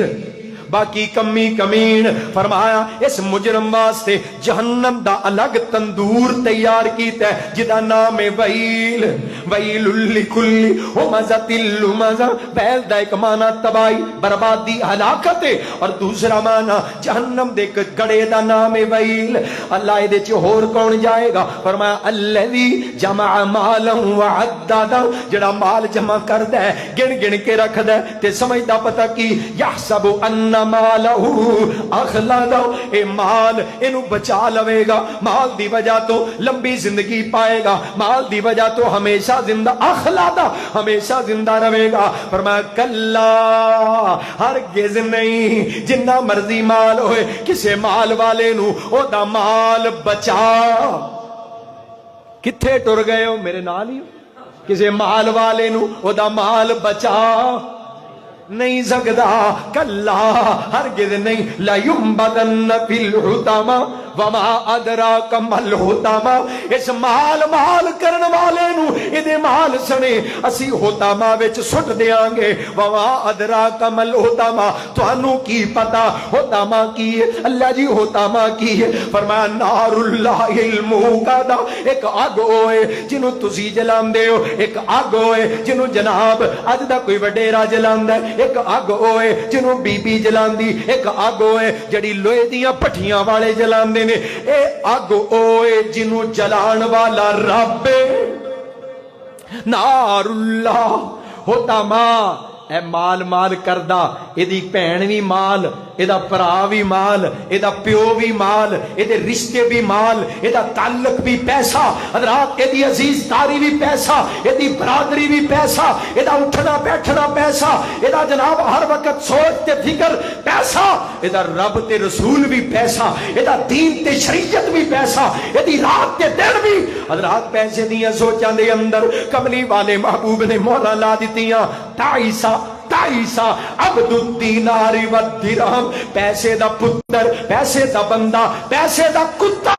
باقی کمی کمین فرمایا اس مجرم واسطے جہنم دا الگ تندور تیار کیتا ہے جدا نام ہے ویل، ویل لکل ہمزۃ لمزہ، ویل دا ایک معنی تباہی بربادی ہلاکت ہے، اور دوسرا معنی جہنم دے گڑے دا نام ہے ویل۔ اللہ دے چ ہور کون جائے گا؟ فرمایا الذی جمع مالا وعددا، جڑا مال جمع کردا ہے گن گن کے رکھدا ہے تے سمجھدا پتہ کی یحسب ان مالہ اخلدا، اے مال اینو بچا لوے گا، مال دی وجہ تو لمبی زندگی پائے گا، مال دی وجہ تو ہمیشہ زندہ، اخلدا ہمیشہ زندہ رہے گا۔ فرمایا کلا ہرگز نہیں، جنہ مرضی مال ہوئے کسے مال والے نو او دا مال بچا، کتھے ٹر گئے ہو میرے نال ہی، کسے مال والے نو او دا مال بچا نہیں سکدا، کلا ہرگز نہیں، لا ينبذن فی الحطمہ وما ادراک ما الحطمہ، اس مال کرن والے نو ادے مال سنے اسی حطمہ وچ سٹ دیاں گے، وما ادراک ما الحطمہ، تانوں کی پتا حطمہ کی ہے؟ اللہ جی حطمہ کی ہے؟ فرمایا نار اللہ الموقدہ، ایک اگ ہوئے جنوں تسی جلاندے ہو، ایک اگ ہوئے جنوں جناب اج دا کوئی وڈیرا جلاندا ہے، ایک اگ ہوئے جنوں بی بی جلاندی، ایک اگ ہوئے جڑی لوہے دیاں پٹھیاں والے جلاندے نے، اے اگ ہوئے جنوں جلان والا رب نار اللہ حطمہ۔ اے مال کردا، ایدی بہن بھی مال، ایدا پرا بھی مال، ایدا پیو بھی مال، ایدے رشتے بھی مال، ایدا تعلق بھی پیسہ، حضرات ایدی عزیز داری بھی پیسہ، ایدی برادری بھی پیسہ، ایدا اٹھنا بیٹھنا پیسہ، ایدا جناب ہر وقت سوچ تے فکر پیسہ، ایدا رب تے رسول بھی پیسہ، ایدا دین تے شریعت بھی پیسہ، ایدی رات تے دن بھی۔ حضرات پیسے دیاں سوچاں دے اندر کملی والے محبوب نے مولا لا دتیاں تائیسا عبد الدینار والدرہم، پیسے دا پتر، پیسے دا بندہ، پیسے دا کتا،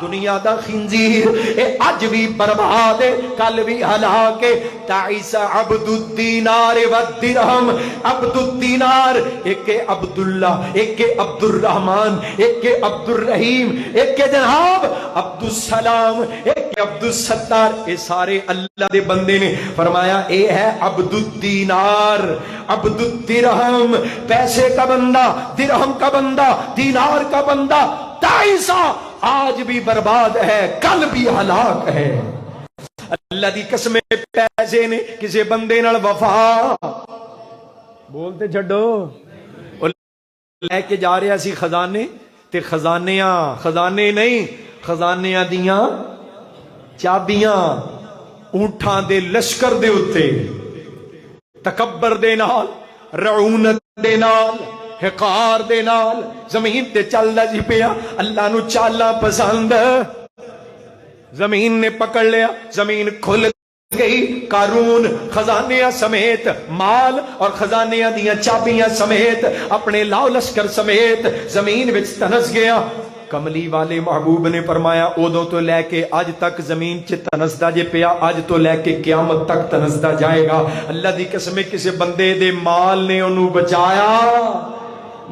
دنیا دا خنزیر، اے اج بھی برباد ہے کل بھی ہلاک ہے۔ تعیسا عبد الدینار والدرہم، عبد الدینار ایک عبداللہ، ایک عبد الرحمن، ایک عبد الرحیم، ایک جناب عبد السلام، ایک عبد الستار، اے سارے اللہ دے بندے نے۔ فرمایا اے ہے عبد الدینار، عبد الدرہم، پیسے کا بندہ، درہم کا بندہ، دینار کا بندہ، تعیسا آج بھی برباد ہے کل بھی ہلاک ہے۔ اللہ دی قسم پیسے نے کسی بندے نال وفا بولتے چھڈو، لے کے جا رہا سی خزانے تے خزانے نہیں، خزانیاں دیاں چابیاں اونٹاں دے لشکر دے اتے، تکبر دے نال، رعونت دے نال، حقار دے نال زمین تے چلدا جی پیا۔ اللہ نو چالاں پسند، زمین نے پکڑ لیا، زمین کھل گئی، قارون خزانیاں سمیت، مال اور خزانیاں دیاں چابیاں سمیت، اپنے لاؤ لشکر سمیت زمین وچ تنس گیا۔ کملی والے محبوب نے فرمایا ادوں تو لے کے اج تک زمین چ تنسدا جے پیا، اج تو لے کے قیامت تک تنسدا جائے گا۔ اللہ دی قسم کسی بندے دے مال نے انہوں بچایا،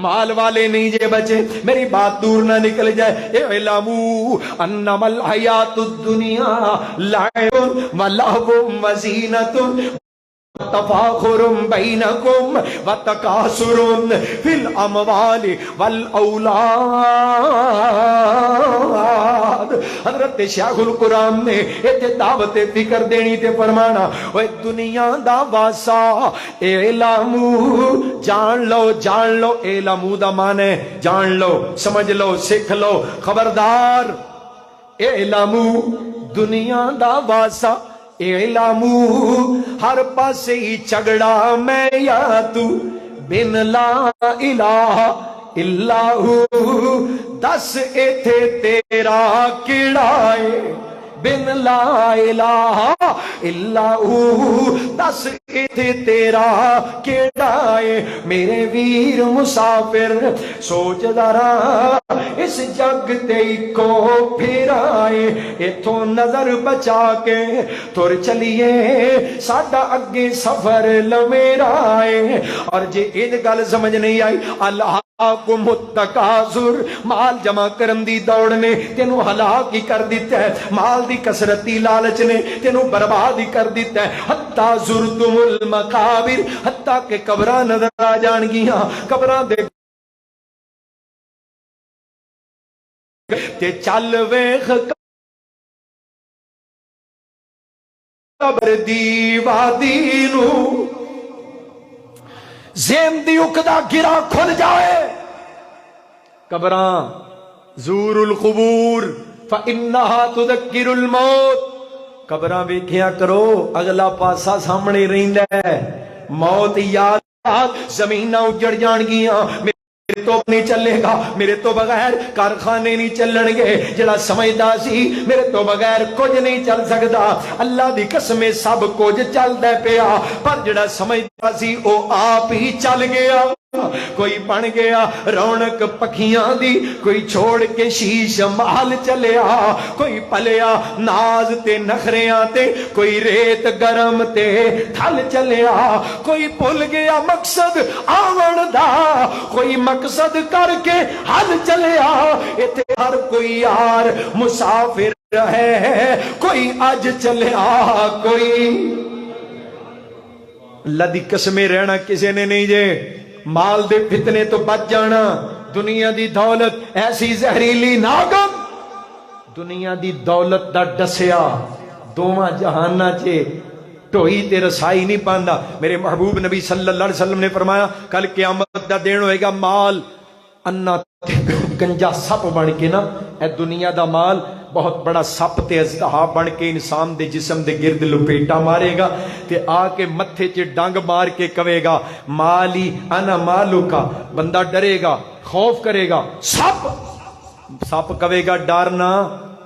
مال والے نہیں جے بچے۔ میری بات دور نہ نکل جائے، اعلموا انما الحیات الدنیا لعب ولہو وزینۃ تفاخر بینکم وتکاثر فی الاموال والاولاد۔ حضرت شیخ القرآن نے ایتھے دعوت فکر دینی تے فرمانا، اوے دنیا دا واسا اعلموا، جان لو، اعلموا دا معنی جان لو، سمجھ لو، سکھ لو، خبردار۔ اعلموا دنیا دا واسا، اعلموا ہر پاسے ہی جھگڑا میں یا تو، بن لا الہ الا ہو، دس ایتھے تیرا کیڑا ہے، بن لا الہ الا ہو، دس ایتھے تیرا کیڑا ہے میرے ویر مسافر، سوچ ذرا اس جگ تے کو پھرائے، ایتھوں نظر بچا کے تر چلیے ساڈا اگے سفر لمیرا ہے۔ اور جے یہ گل سمجھ نہیں آئی، اللہ کو متکاثر، مال جمع کرن دی دوڑ نے تینوں ہلاک ہی کر دیتا ہے، مال دی کثرتی لالچ نے تینوں برباد ہی کر دیتا ہے، حتی زرتم المقابر، حتی کہ قبراں نظر آ جان گیاں، قبراں دے تے چل ویکھ قبر دی وادی نو، زین دی اکدا گرا کھل جائے، قبراں زور القبور فإنها تذکر الموت، قبراں ویکھیا کرو اگلا پاسا سامنے رہندا ہے، موت یاد، زمیناں اجڑ جان گیاں، میرے تو نہیں چلے گا، میرے تو بغیر کارخانے نہیں چلن گے، جڑا سمجھدا سی میرے تو بغیر کچھ نہیں چل سکدا، اللہ دی قسم سب کچھ چلدا پیا، پر جڑا سمجھدا سی او آپ ہی چل گیا، کوئی بن گیا رونق پکھیاں دی، کوئی چھوڑ کے شیش محل چلیا، کوئی پلیا ناز تے نخریاں تے، کوئی ریت گرم تے تھل چلیا، کوئی بھول گیا مقصد آون دا، کوئی مقصد کر کے حل چلیا، ایتھے ہر کوئی یار مسافر ہے، کوئی اج چلیا کوئی، اللہ دی قسمیں رہنا کسی نے نہیں جے، مال دے فتنے تو بچ جانا، دنیا دی دولت ایسی زہریلی ناگم، دنیا دی دولت دا ڈسیا دوواں جہاناں چے ٹوئی تے رسائی نہیں پاندا۔ میرے محبوب نبی صلی اللہ علیہ وسلم نے فرمایا کل قیامت دا دن ہوئے گا، مال انا گنجا سپ بن کے نا، اے دنیا دا مال بہت بڑا سپ تے اژدہا بن کے انسان دے جسم دے گرد لپیٹا مارے گا، تے آ کے متھے چ ڈنگ مار کے کہے گا مالی انا مالو کا، بندہ ڈرے گا خوف کرے گا، سپ کہے گا ڈرنا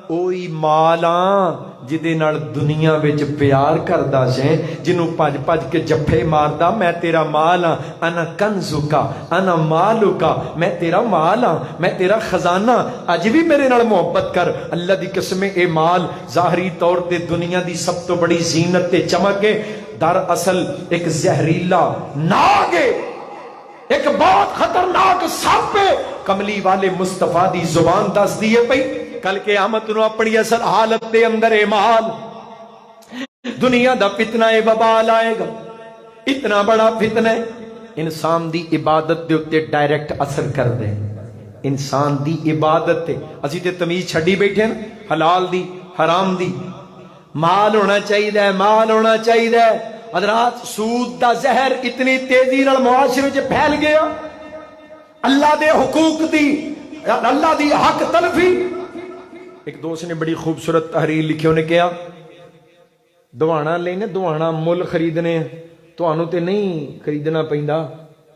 اوہی مالاں جدے نال دنیا وچ پیار کردا سیں، جنوں پج پج کے جفے ماردا، میں تیرا مال ہاں، انا کنزکا انا مالکا، میں تیرا مال ہاں، میں تیرا خزانہ، اج بھی میرے نال محبت کر۔ اللہ دی قسم اے مال ظاہری طور تے دنیا دی سب تو بڑی زینت تے چمک ہے، دراصل ایک زہریلا ناگ ہے، ایک بہت خطرناک سپ ہے، کملی والے مصطفیٰ دی زبان دس دی ہے پئی کل قیامت نو اپنی اصل حالت دے اندر اے مال دنیا دا فتنہ اے وبال آئے گا، اتنا بڑا فتنہ ہے انسان دی عبادت دے اتے ڈائریکٹ اثر کر دے، انسان دی عبادت تے اسی تے تمیز چھڑی بیٹھے ہیں، حلال دی حرام دی، مال ہونا چاہیے، مال ہونا چاہیے، حضرات سود دا زہر اتنی تیزی نال معاشرے وچ پھیل گیا، اللہ دے حقوق دی، اللہ دی حق تلفی۔ ایک دوست نے بڑی خوبصورت تحریر لکھی، انہیں کہا دوانا لینے، دوانا مل خریدنے تو انہوں تے نہیں خریدنا پہندا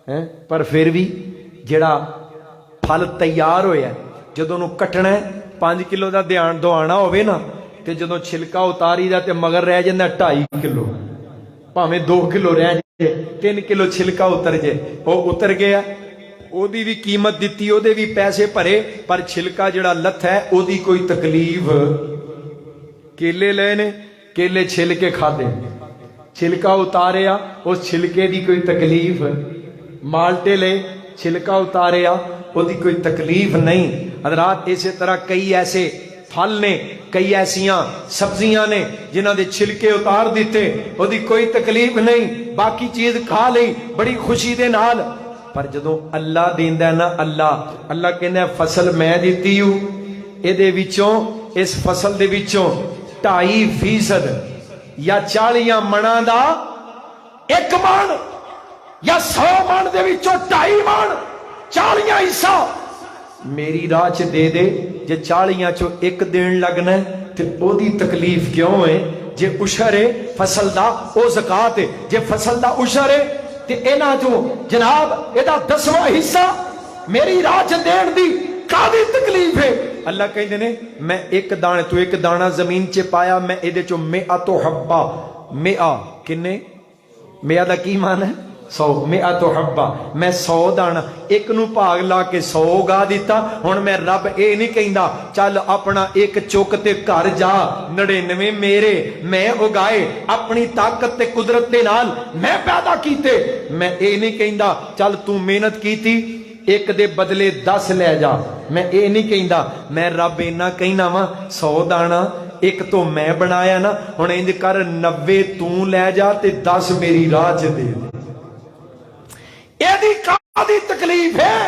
ہے، پر پھر بھی جڑا پھل تیار ہویا ہے جدوں نو کٹنا ہے 5 کلو دا دوانا ہوئے نا، تے جدوں چھلکا اتاری دا تے مگر رہ جاندہ 2.5 کلو، پاویں 2 کلو رہ جائے، 3 کلو چھلکا اتر جائے، وہ اتر گیا، او دی بھی قیمت دیتی، او دے بھی پیسے بھرے، پر چھلکا جڑا لت ہے او دی کوئی تکلیف، کیلے لے نے کیلے چھل کے کھا دے، چھلکا اتاریا اس چھلکے دی کوئی تکلیف، مالٹے لے چھلکا اتاریا او دی کوئی تکلیف نہیں۔ حضرات اسی طرح کئی ایسے پھل نے، کئی ایسیاں سبزیاں نے جنہاں دے چھلکے اتار دیتے، او دی کوئی تکلیف نہیں، باقی چیز کھا لئی بڑی خوشی دے نال، پر جدوں اللہ دیندا ہے نا، اللہ کہندا ہے فصل میں دیتی ہوں، اے دے وچوں اس فصل دے وچوں 2.5% یا 40 مناں دا 1 من یا 100 من دے وچوں 2.5 من 40 حصہ میری راہ چ دے دے، جے 40 چوں 1 دین لگنا ہے تے او دی تکلیف کیوں ہے؟ جے عشر ہے فصل دا او زکات ہے، جے فصل دا عشر ہے تے اینا جو جناب ایدہ 10واں حصہ میری راہ چ دین دی کادی تکلیف ہے؟ اللہ کہندے نے میں ایک دانے تو ایک دانا زمین چ پایا میں اے دے چوں مئۃ حبہ مئہ کنے مئہ دا کی معنی ہے 100 مئۃ حبہ میں 100 دانا ایک نو بھاگ لا کے 100 اگا دیتا ہن میں رب اے نہیں کہندا چل اپنا ایک چک تے گھر جا 99 میرے میں اگائے اپنی طاقت تے قدرت دے نال میں پیدا کیتے میں اے نہیں کہندا چل تو محنت کیتی ایک دے بدلے 10 لے جا میں اے نہیں کہندا میں رب اینا کہنا وا 100 دانا ایک تو میں بنایا نا ہن انج کر 90 تو لے جا تے 10 میری راہ چ دے ایدی کادی تکلیف ہے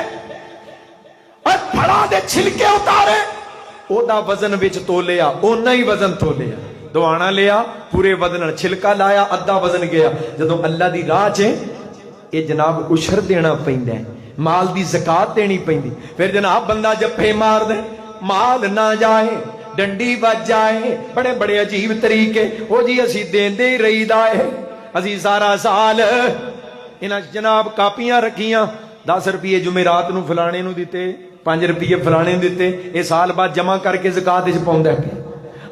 اور پھڑا دے چھلکے اتارے او دا وزن وچ تولیا اونا ہی وزن تولیا دوانا لیا پورے وزن چھلکا لایا ادھا وزن گیا جدوں اللہ دی راہ چ اے جناب عشر دینا پیندا ہے مال دی زکات دینی پیندی پھر جناب بندہ جپے مار دے مال نہ جائے ڈنڈی بج جائے بڑے بڑے عجیب طریقے او جی اسی دیندے ہی رہی دا ہے اسی سارا سال انہاں جناب کاپیاں رکھیاں 10 روپے جمعرات نو فلانے نو دیتے 5 روپے فلانے نو دیتے اے سال بعد جمع کر کے زکات وچ پاوندا ہے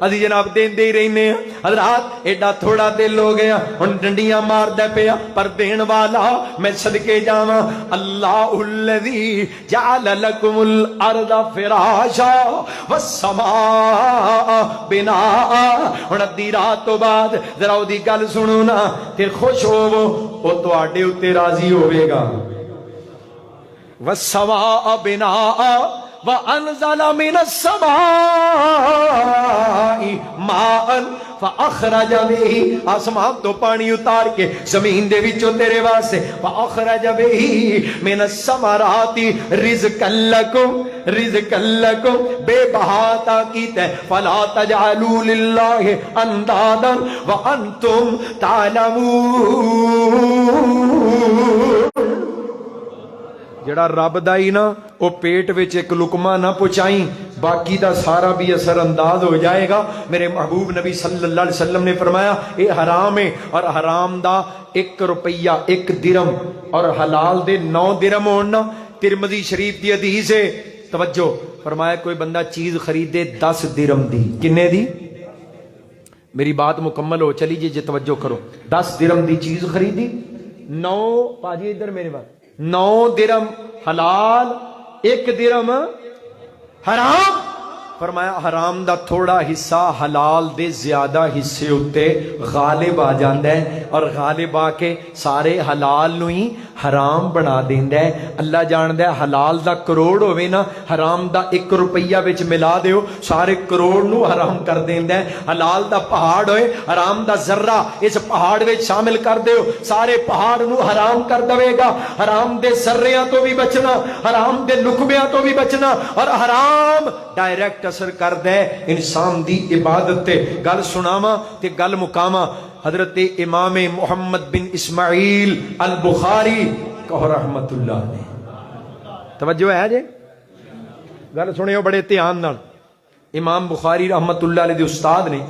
اسی جناب دیندے ہی رہنے حضرات ایڈا تھوڑا دل ہو گیا ہن ڈنڈیاں ماردا پیا پر دین والا میں صدقے جاواں اللہ الذی جعل لكم الارض فراشا والسماء بناء ہن ادھی رات تو بعد ذرا اودی گل سنو نا تے خوش ہوو او تواڈے اوتے راضی ہوے گا والسماء بناء وَأَنزَلَ مِنَ السَّمَاءِ مَاءً فَأَخْرَجَ بِهِ آسمان تو پانی اتار کے زمین دے وچوں تیرے واسطے فَأَخْرَجَ بِهِ مِنَ الثَّمَرَاتِ رِزْقًا لَكُمْ بے بہاتا کیتے فَلَا تَجْعَلُوا لِلَّهِ أَنْدَادًا وَأَنْتُمْ تَعْلَمُونَ جڑا رب دا ہی نا او پیٹ وچ ایک لقمہ نہ پہنچائیں باقی دا سارا بھی اثر انداز ہو جائے گا میرے محبوب نبی صلی اللہ علیہ وسلم نے فرمایا اے حرام ہے اور حرام دا 1 روپیہ 1 درم اور حلال دے 9 درم ہونا ترمذی شریف دی حدیث ہے توجہ فرمایا کوئی بندہ چیز خریدے 10 درم دی کنے دی میری بات مکمل ہو چلی جی توجہ کرو 10 درم دی چیز خریدی 9 پاجی ادھر میرے بات 9 درم حلال 1 درم حرام فرمایا حرام دا تھوڑا حصہ حلال دے زیادہ حصے ہوتے غالب آ جاندہ ہے اور غالب آ کے سارے حلال نو ہی حرام بنا دیندہ ہے اللہ جاندہ ہے حلال دا کروڑ ہوئے نا حرام دا 1 روپیہ وچ ملا دیو سارے کروڑ نو حرام کر دیندہ ہے حلال دا پہاڑ ہوئے حرام دا ذرہ اس پہاڑ وچ شامل کر دیو سارے پہاڑ نو حرام کر دوے گا حرام دے ذریاں تو بھی بچنا حرام دے لقمیاں تو بھی بچنا اور حرام ڈائریکٹ اثر کر دے انسان دی عبادت تے گل سناواں تے گل مقاماں حضرت امام محمد بن اسماعیل البخاری کہو رحمت اللہ نے توجہ ہے جے گل سنیو بڑے دھیان نال امام بخاری رحمت اللہ علیہ دے استاد نے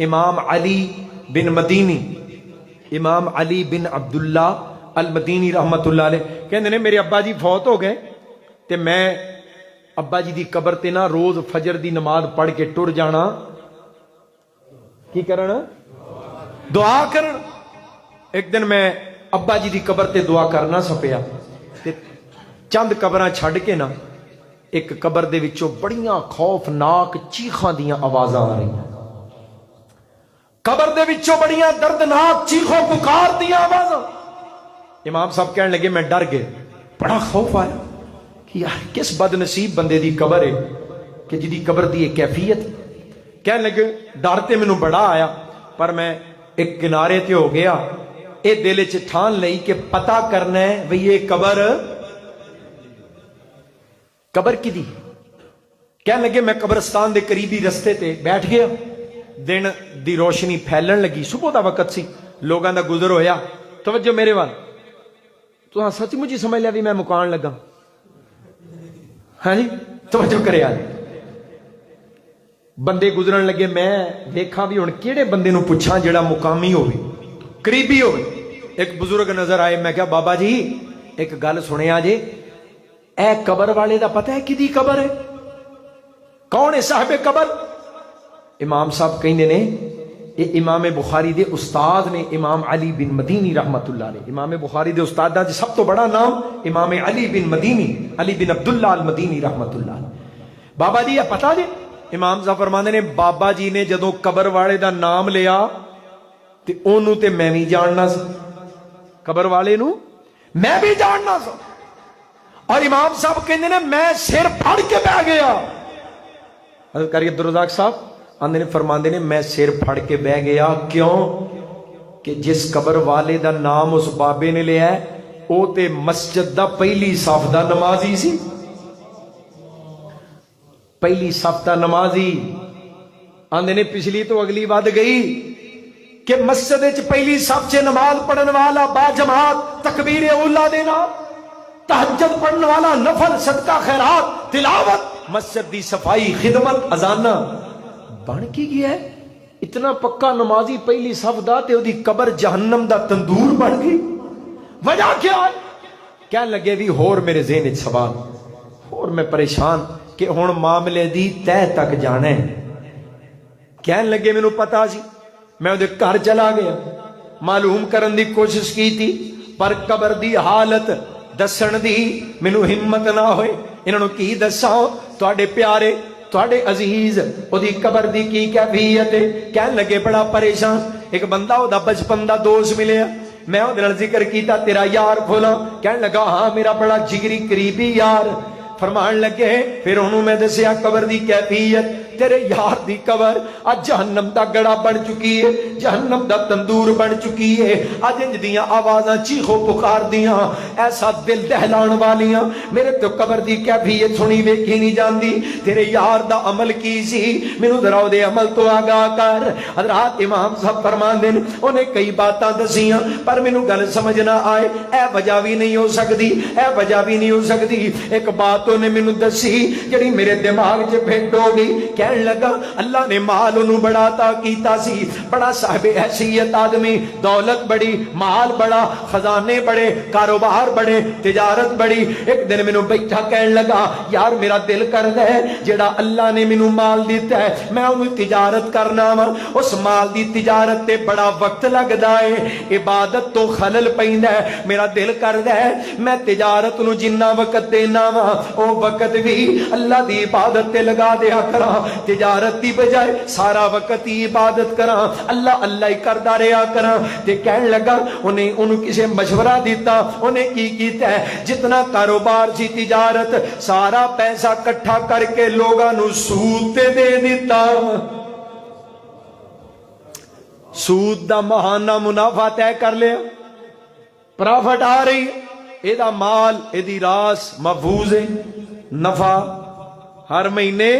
امام علی بن مدینی امام علی بن عبداللہ المدینی رحمت اللہ علیہ کہندے نے میرے ابا جی فوت ہو گئے تے میں ابا جی دی قبر تے نا روز فجر دی نماز پڑھ کے ٹر جانا کی کرنا دعا کرن ایک دن میں ابا جی دی قبر تے دعا کرنا سپیا تے چند قبراں چھڈ کے نا ایک قبر دے وچوں بڑیاں خوفناک چیخاں دیاں آوازاں آ رہی قبر دے وچوں بڑیاں دردناک چیخوں پکار دیاں آوازاں امام صاحب کہنے لگے میں ڈر گئے بڑا خوف آیا یار کس بد نصیب بندے دی قبر ہے کہ جی دی قبر دی ایک کیفیت کہنے لگے ڈرتے مینوں بڑا آیا پر میں ایک کنارے تے ہو گیا اے دل وچ ٹھان لئی کہ پتہ کرنا ہے بھئی یہ قبر کی دی کہنے لگے میں قبرستان دے قریبی رستے تے بیٹھ گیا دن دی روشنی پھیلن لگی صبح دا وقت سی لوگاں دا گزر ہویا توجہ میرے وال تو سچ مجھے سمجھ لیا بھی میں مکان لگا ہاں جی توجہ کرے آج بندے گزرن لگے میں دیکھا بھی ہن کیڑے بندے نو پوچھاں جڑا مقامی ہوئے قریبی ہوئے ایک بزرگ نظر آئے میں کہا بابا جی ایک گل سنیا جے اے قبر والے دا پتہ ہے کدی قبر ہے کون ہے صاحب قبر؟ امام صاحب کہندے نے یہ امام بخاری دے استاد نے امام علی بن مدینی رحمت اللہ علیہ. امام بخاری دے استاداں وچ سب تو بڑا نام امام علی بن مدینی، علی بن عبداللہ المدینی رحمت اللہ علیہ. بابا جی یہ پتا جی امام صاحب فرماندے نے بابا جی نے جدوں قبر والے دا نام لیا تے اونوں تے میں بھی جاننا سی، قبر والے نو میں بھی جاننا سا. اور امام صاحب کہندے نے میں سر پھڑ کے بیٹھ گیا. حضرت قاری عبدالرزاق صاحب آندے نے فرماندے نے میں سر پھڑ کے بہ گیا. کیوں کہ جس قبر والے دا نام اس بابے نے لیا ہے او تے مسجد دا پہلی صف دا نمازی سی. پہلی صف دا نمازی. آندے نے پچھلی تو اگلی ود گئی کہ مسجد وچ پہلی صف چ نماز پڑھن والا با جماعت تکبیر اولا دینا، تہجد پڑھن والا نفل صدقہ خیرات تلاوت، مسجد دی صفائی خدمت اذانہ بن کی گیا ہے. اتنا پکا نمازی پہلی صف دا تے او دی قبر جہنم دا تندور بن گئی. وجہ کیا ہے؟ کہنے لگے بھی ہور میرے ذہن وچ سوال، اور میں پریشان کہ ہن معاملے دی تہ تک جانا ہے. کہنے لگے مینوں پتا سی، میں اودے گھر چلا گیا، معلوم کرن دی کوشش کی تھی، پر قبر دی حالت دسن دی مینوں ہمت نہ ہوئے. انہاں نوں کی دساں تواڈے پیارے تواڈے عزیز او دی قبر دی کی کیفیت ہے. کہنے لگے بڑا پریشان. ایک بندہ او دا بچپن دا دوست ملیا، میں او نال ذکر کیتا تیرا یار فلاں، کہنے لگا ہاں میرا بڑا جگری قریبی یار. فرمان لگے پھر انہوں میں دسیا قبر دی کیفیت. تیرے یار دی قبر اج جہنم دا گڑا بن چکی ہے، جہنم دا تندور بن چکی ہے. اج انج دیاں آوازاں چیخو پکار دیاں ایسا دل دہلان والیاں میرے تو قبر دی کیفیت سنی ویکھی نہیں جاندی. تیرے یار دا عمل کی سی مینوں ذرا دے عمل تو آگاہ کر. حضرات امام صاحب فرماندے نے انہیں کئی باتاں دسیاں پر مینوں گل سمجھ نہ آئے. اے وجہ بھی نہیں ہو سکتی، اے وجہ بھی نہیں ہو سکتی. ایک بات انہیں مینوں دسی جڑی میرے دماغ 'چ پھٹ ہو گئی. کہنے لگا اللہ نے مال انہوں بڑا عطا کیتا سی، بڑا صاحب حیثیت آدمی، دولت بڑی، مال بڑا، خزانے بڑے، کاروبار بڑے، تجارت بڑی. ایک دن مینوں بیٹھا کہنے لگا یار میرا دل کردا ہے جڑا اللہ نے مینوں مال دیتا ہے میں انہوں تجارت کرنا وا. اس مال دی تجارت تے بڑا وقت لگدا ہے، عبادت تو خلل پیندا ہے. میرا دل کردا ہے میں تجارت نو جنہ وقت دینا وا او وقت بھی اللہ دی عبادت تے لگا دیا کراں. تجارت دی بجائے سارا وقت ہی عبادت کراں، اللہ اللہ ہی کردا رہیا کراں. تے کہنے لگا انہوں کسے مشورہ دیتا. انہیں کی کیتا ہے جتنا کاروبار سی تجارت سارا پیسہ کٹھا کر کے لوگاں نو سود تے دے دیتا. سود دا ماہانہ منافع طے کر لیا، پرافٹ آ رہی ہے، اے دا مال اے دی راس محفوظ ہے، نفع ہر مہینے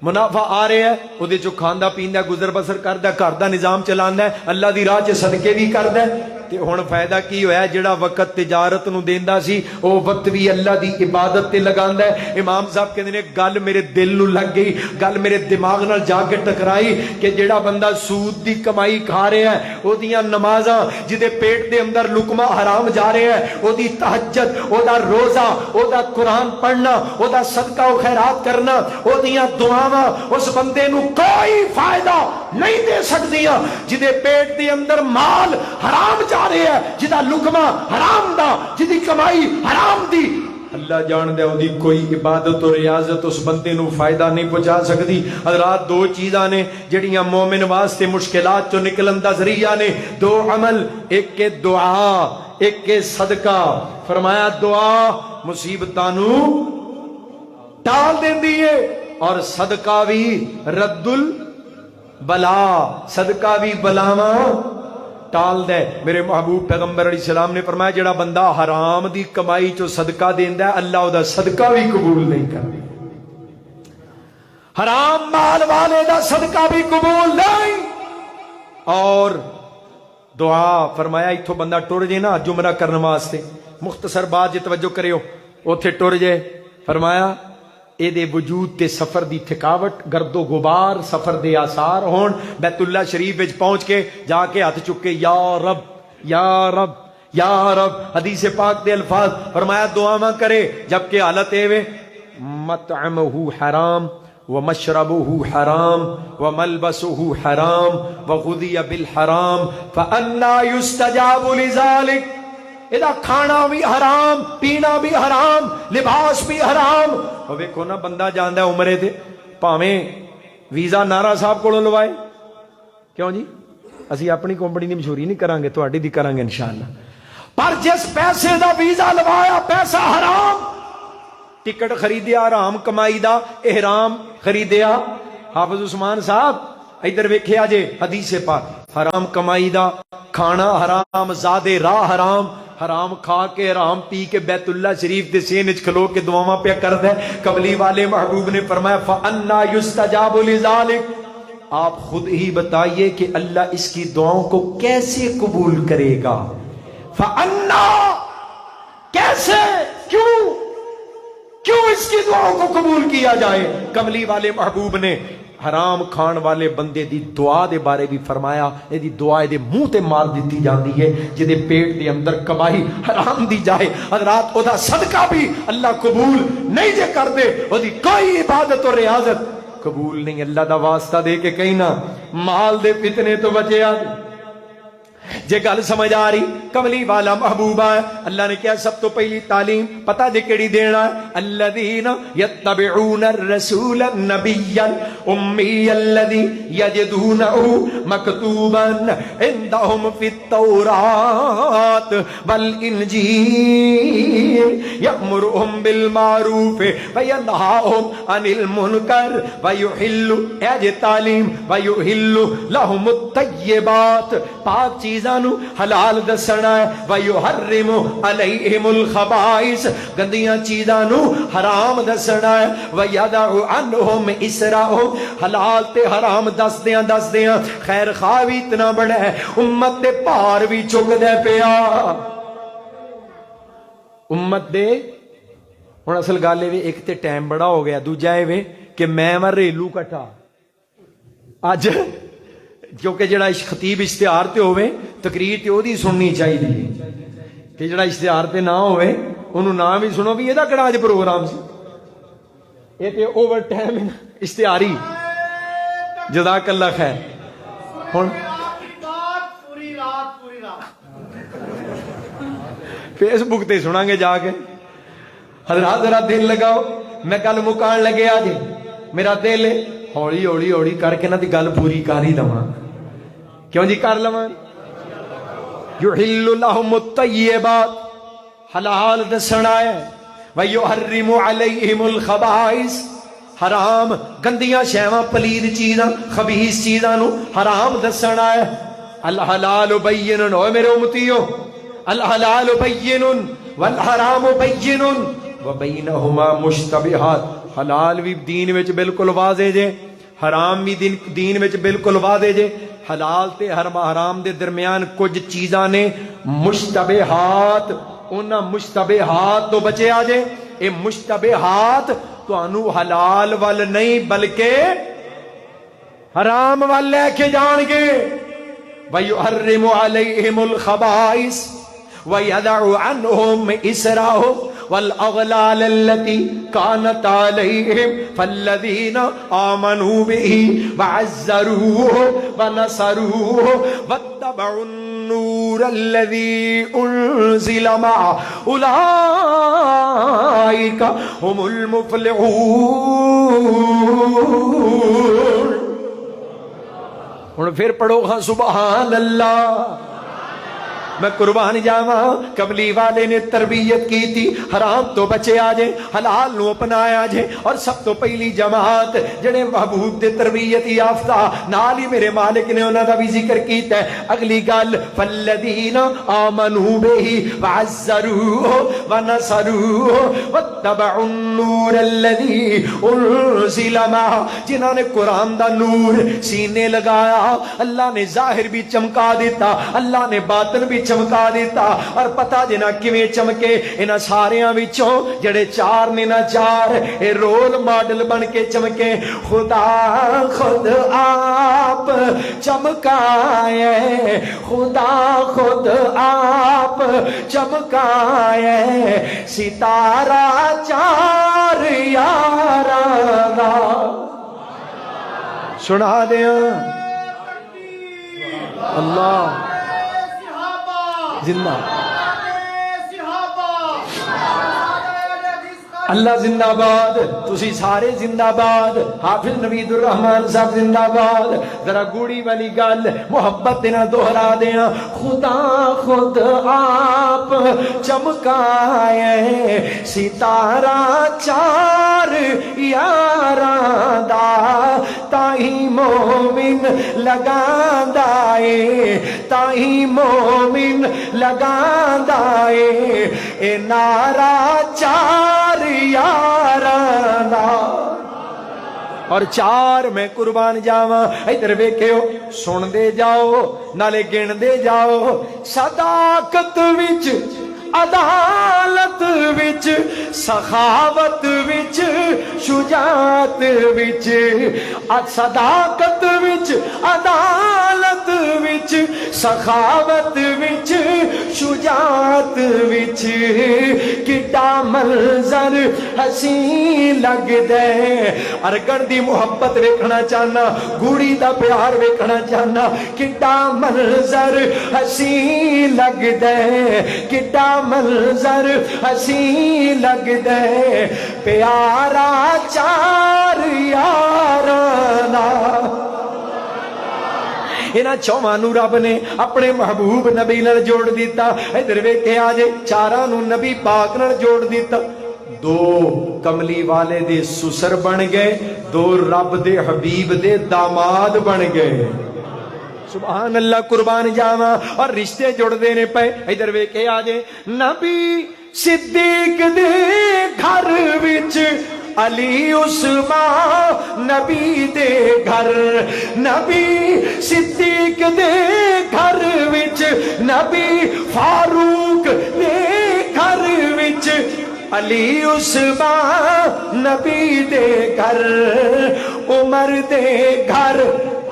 منافع آ رہا ہے، وہ دے جو کھاندا پیندا گزر بسر کردا، گھر دا نظام چلاندا ہے، اللہ دی راہ 'چ صدقے بھی کردا ہے. تے ہن فائدہ کی ہویا جڑا وقت تجارت نو دیندا سی او وقت بھی اللہ دی عبادت تے لگاندا ہے. امام صاحب کہندے نے گل میرے دل نو لگ گئی، گل میرے دماغ نال جا کے ٹکرائی کہ جڑا بندہ سود دی کمائی کھا رہا ہے او دیاں نمازاں جدے پیٹ دے اندر لقمہ حرام جا رہا ہے، او دی تہجد، او دا روزہ، او دا قرآن پڑھنا، او دا صدقہ و خیرات کرنا، او دیاں دعاواں اس بندے نو کوئی فائدہ نہیں دے سکدیاں جدے پیٹ دے اندر مال حرام جا رہا ہے، جدا لقمہ حرام دا، جدی کمائی حرام دی. اللہ جان دے دی کوئی عبادت و ریاضت اس بندے نو فائدہ نہیں پہنچا سکتی. حضرات دو چیزاں نے جڑیاں مومن واسطے مشکلات چوں نکلن دا ذریعہ نے، دو عمل، ایک کے دعا ایک کے صدقہ. فرمایا دعا مصیبتاں نو ٹال دیندی ہے اور صدقہ بھی رد البلا، صدقہ بھی بلاواں ٹال دے. میرے محبوب پیغمبر علیہ السلام نے فرمایا جڑا بندہ حرام دی کمائی چو صدقہ دیندا ہے اللہ او دا صدقہ بھی قبول نہیں کردا. حرام مال والے دا صدقہ بھی قبول نہیں. اور دعا فرمایا ایتھوں بندہ ٹر جے نا جمرہ کرنے واسطے، مختصر بات جے توجہ کریو، اوتھے ٹر جے. فرمایا اے دے وجود تے سفر دی تھکاوٹ، گرد و غبار، سفر دے آثار ہون. بیت اللہ شریف وچ پہنچ کے جا کے ہاتھ چک کے یا رب یا رب یا رب، حدیث پاک دے الفاظ. فرمایا دعا ماں کرے جبکہ حالت اے وے مطعمہ حرام ومشربه حرام وملبسه حرام وغذي بالحرام فأنا يستجاب لذلك. ਇਹਦਾ ਖਾਣਾ ਵੀ ਹਰਾਮ, ਪੀਣਾ ਵੀ ਹਰਾਮ, ਲਿਬਾਸ ਵੀ ਹਰਾਮ. ਉਹ ਵੇਖੋ ਨਾ ਬੰਦਾ ਜਾਂਦਾ ਉਮਰੇ ਤੇ ਭਾਵੇਂ ਵੀਜ਼ਾ ਨਾਰਾ ਸਾਹਿਬ ਕੋਲੋਂ ਲਵਾਏ, ਕਿਉਂ ਜੀ? ਅਸੀਂ ਆਪਣੀ ਕੰਪਨੀ ਦੀ ਮਸ਼ਹੂਰੀ ਨਹੀਂ ਕਰਾਂਗੇ, ਤੁਹਾਡੀ ਦੀ ਕਰਾਂਗੇ ਇਨਸ਼ਾਅੱਲਾ. ਪਰ ਜਿਸ ਪੈਸੇ ਦਾ ਵੀਜ਼ਾ ਲਵਾਇਆ ਪੈਸਾ ਹਰਾਮ, ਟਿਕਟ ਖਰੀਦਿਆ ਹਰਾਮ ਕਮਾਈ ਦਾ, ਇਹਿਰਾਮ ਖਰੀਦਿਆ. ਹਾਫਿਜ਼ ਉਸਮਾਨ ਸਾਹਿਬ ਇਧਰ ਵੇਖਿਆ ਜੇ ਹਦੀਸੇ ਪਾਕ, ਹਰਾਮ ਕਮਾਈ ਦਾ, ਖਾਣਾ ਹਰਾਮ, ਜ਼ਾਦੇ ਰਾਹ ਹਰਾਮ, حرام کھا کے حرام پی کے بیت اللہ شریف دے سین وچ کھلو کے دعاواں پہ کردا ہے. قبلی والے محبوب نے فرمایا فَأَنَّا يُسْتَجَابُ لِذَلِكَ. آپ خود ہی بتائیے کہ اللہ اس کی دعاؤں کو کیسے قبول کرے گا؟ فَأَنَّا کیسے، کیوں اس کی دعاؤں کو قبول کیا جائے؟ قبلی والے محبوب نے حرام کھان والے بندے دی دعا دے بارے بھی فرمایا اے دی دعا دے منہ تے مار دیتی جاندی ہے جدے پیٹ دے اندر کمائی حرام دی جائے. حضرات او دا صدقہ بھی اللہ قبول نہیں جے کر دے، او دی کوئی عبادت اور ریاضت قبول نہیں. اللہ دا واسطہ دے کے کہیں نہ مال دے فتنے تو بچے آ جے گل سمجھ آ رہی. کملی والا محبوبہ ہے. اللہ نے کیا سب تو پہلی تعلیم پتہ جے کیڑی دینا ہے؟ الذین یتبعون الرسول النبی الامی الذی یجدونہ مکتوبا عندہم فی التوراۃ والانجیل یأمرہم بالمعروف وینہاہم عن المنکر ویحل اے تعلیم ویحل لہم الطیبات، پاک چیزانو حلال دسنا ہے. وَيُحَرِّمُ عَلَيْهِمُ الْخَبَائِثَ، گندیاں چیزانو حرام دسنا ہے. وَيَدَعُ عَنْهُمْ إِسْرَهُمْ، حلال تے حرام دس دیاں خیر خواہ بھی اتنا بڑا ہے امت دے پار بھی چک دے پیا. امت دے ہن اصل گل اے ایک تے ٹائم بڑا ہو گیا، دوجا اے کہ میں ریلو کٹا اج کیونکہ جڑا خطیب اشتہار تے ہوئے تقریر تے او دی سننی چاہیے کہ جڑا اشتہار تے نہ ہوئے انہوں نہ بھی سنو بھی یہ کہڑا اج پروگرام سی، یہ تے اوور ٹائم اشتہاری. جزاک اللہ خیر. ہن پوری رات فیس بک تے سناں گے جا کے. حضرات ذرا دل لگاؤ، میں گل مکان لگے آج میرا دل ہولی ہولی ہولی کر کے نہ دی گل پوری کر ہی لواں. کیوں جی کر لواں؟ یحل لہم الطیبات، حلال دسنا ہے. ویحرم علیہم الخبائث، حرام گندیاں شیواں پلید چیزاں خبیث چیزاں نو حرام دسنا ہے. الحلال بین، اوے میرے امتیو، الحلال بین والحرام بین وبینہما مشتبہات. حلال بھی دین وچ بالکل واضح جے، حرام بھی دین وچ بالکل واضح جے. حلال تے حرام دے درمیان کچھ چیزاں نے مشتبہات، انہاں مشتبہات تو بچے آ جے. اے مشتبہات تانوں حلال وال نہیں بلکہ حرام وال لے کے جان گے. وَيُحَرِّمُ عَلَيْهِمُ الْخَبَائِثَ وَيَدَعُ عَنْهُمْ إِسْرَهُمْ والأغلال التي كانت عليهم فالذين آمنوا به وعزروه ونصروه واتبعوا النور الذي أنزل معه أولئك هم المفلحون. اور پھر پڑھو ہاں سبحان اللہ. میں قربان جاواں قبلی والے نے تربیت کی تھی حرام تو بچے آ جائے، حلال نو اپنایا جائے. اور سب تو پہلی جماعت جڑے محبوب دے تربیت یافتہ نال ہی میرے مالک نے انہاں دا بھی ذکر کیتا ہے. اگلی گل فالذین آمنوا به وعزروه ونصروه واتبعوا النور الذي انزل معه، جنہاں نے قرآن دا نور سینے لگایا اللہ نے ظاہر بھی چمکا دیتا، اللہ نے باطن بھی چمکا دیتا. اور پتہ جنا کیویں چمکے؟ انہاں ساریاں وچوں جڑے چار نے نہ چار اے رول ماڈل بن کے چمکے. خدا خود آپ چمکائے، خدا خود آپ چمکائے، ستارہ چار یاراں سنا دیا اللہ زندہ اللہ زندہ باد، تسی سارے زندہ باد، حافظ نوید الرحمان صاحب زندہ باد۔ ذرا گوڑی والی گل محبت نہ دوہرا دیا، خدا خود آپ چمکائے ستارہ چار یاراں دا، تاہی مومن لگاندا اے، تاہی مومن لگاندا اے، اے نعرہ چار یاراں۔ اور چار میں قربان جاواں، ادھر ویکھیو، سن دے جاؤ نالے گن دے جاؤ۔ صداقت وچ، عدالت وچ، سخاوت وچ، شجاعت وچ، صداقت وچ، عدالت وچ، سخاوت وچ، شجاعت وچ، کڈا منظر حسین لگدا ہے۔ ارگن دی محبت ویکھنا چاہنا، گوڑی دا پیار ویکھنا چاہنا، کڈا منظر حسین لگدا ہے، کڈا منظر حسین لگدا ہے، پیارا چار یاراں دا۔ انہاں چوہاں نو رب نے اپنے محبوب نبی نال جوڑ دیتا۔ ادھر ویکھے آجے چاراں نو نبی پاک نال جوڑ دیتا۔ دو کملی والے دے سسر بن گئے، دو رب دے حبیب دے داماد بن گئے۔ سبحان اللہ، قربان جاواں۔ اور رشتے جڑ دینے پے، ادھر ویکھے آجے نبی صدیق دے گھر وچ علی عثمان نبی دے گھر، نبی صدیق دے گھر وچ، نبی فاروق دے گھر وچ، علی عثمان نبی دے گھر، عمر دے گھر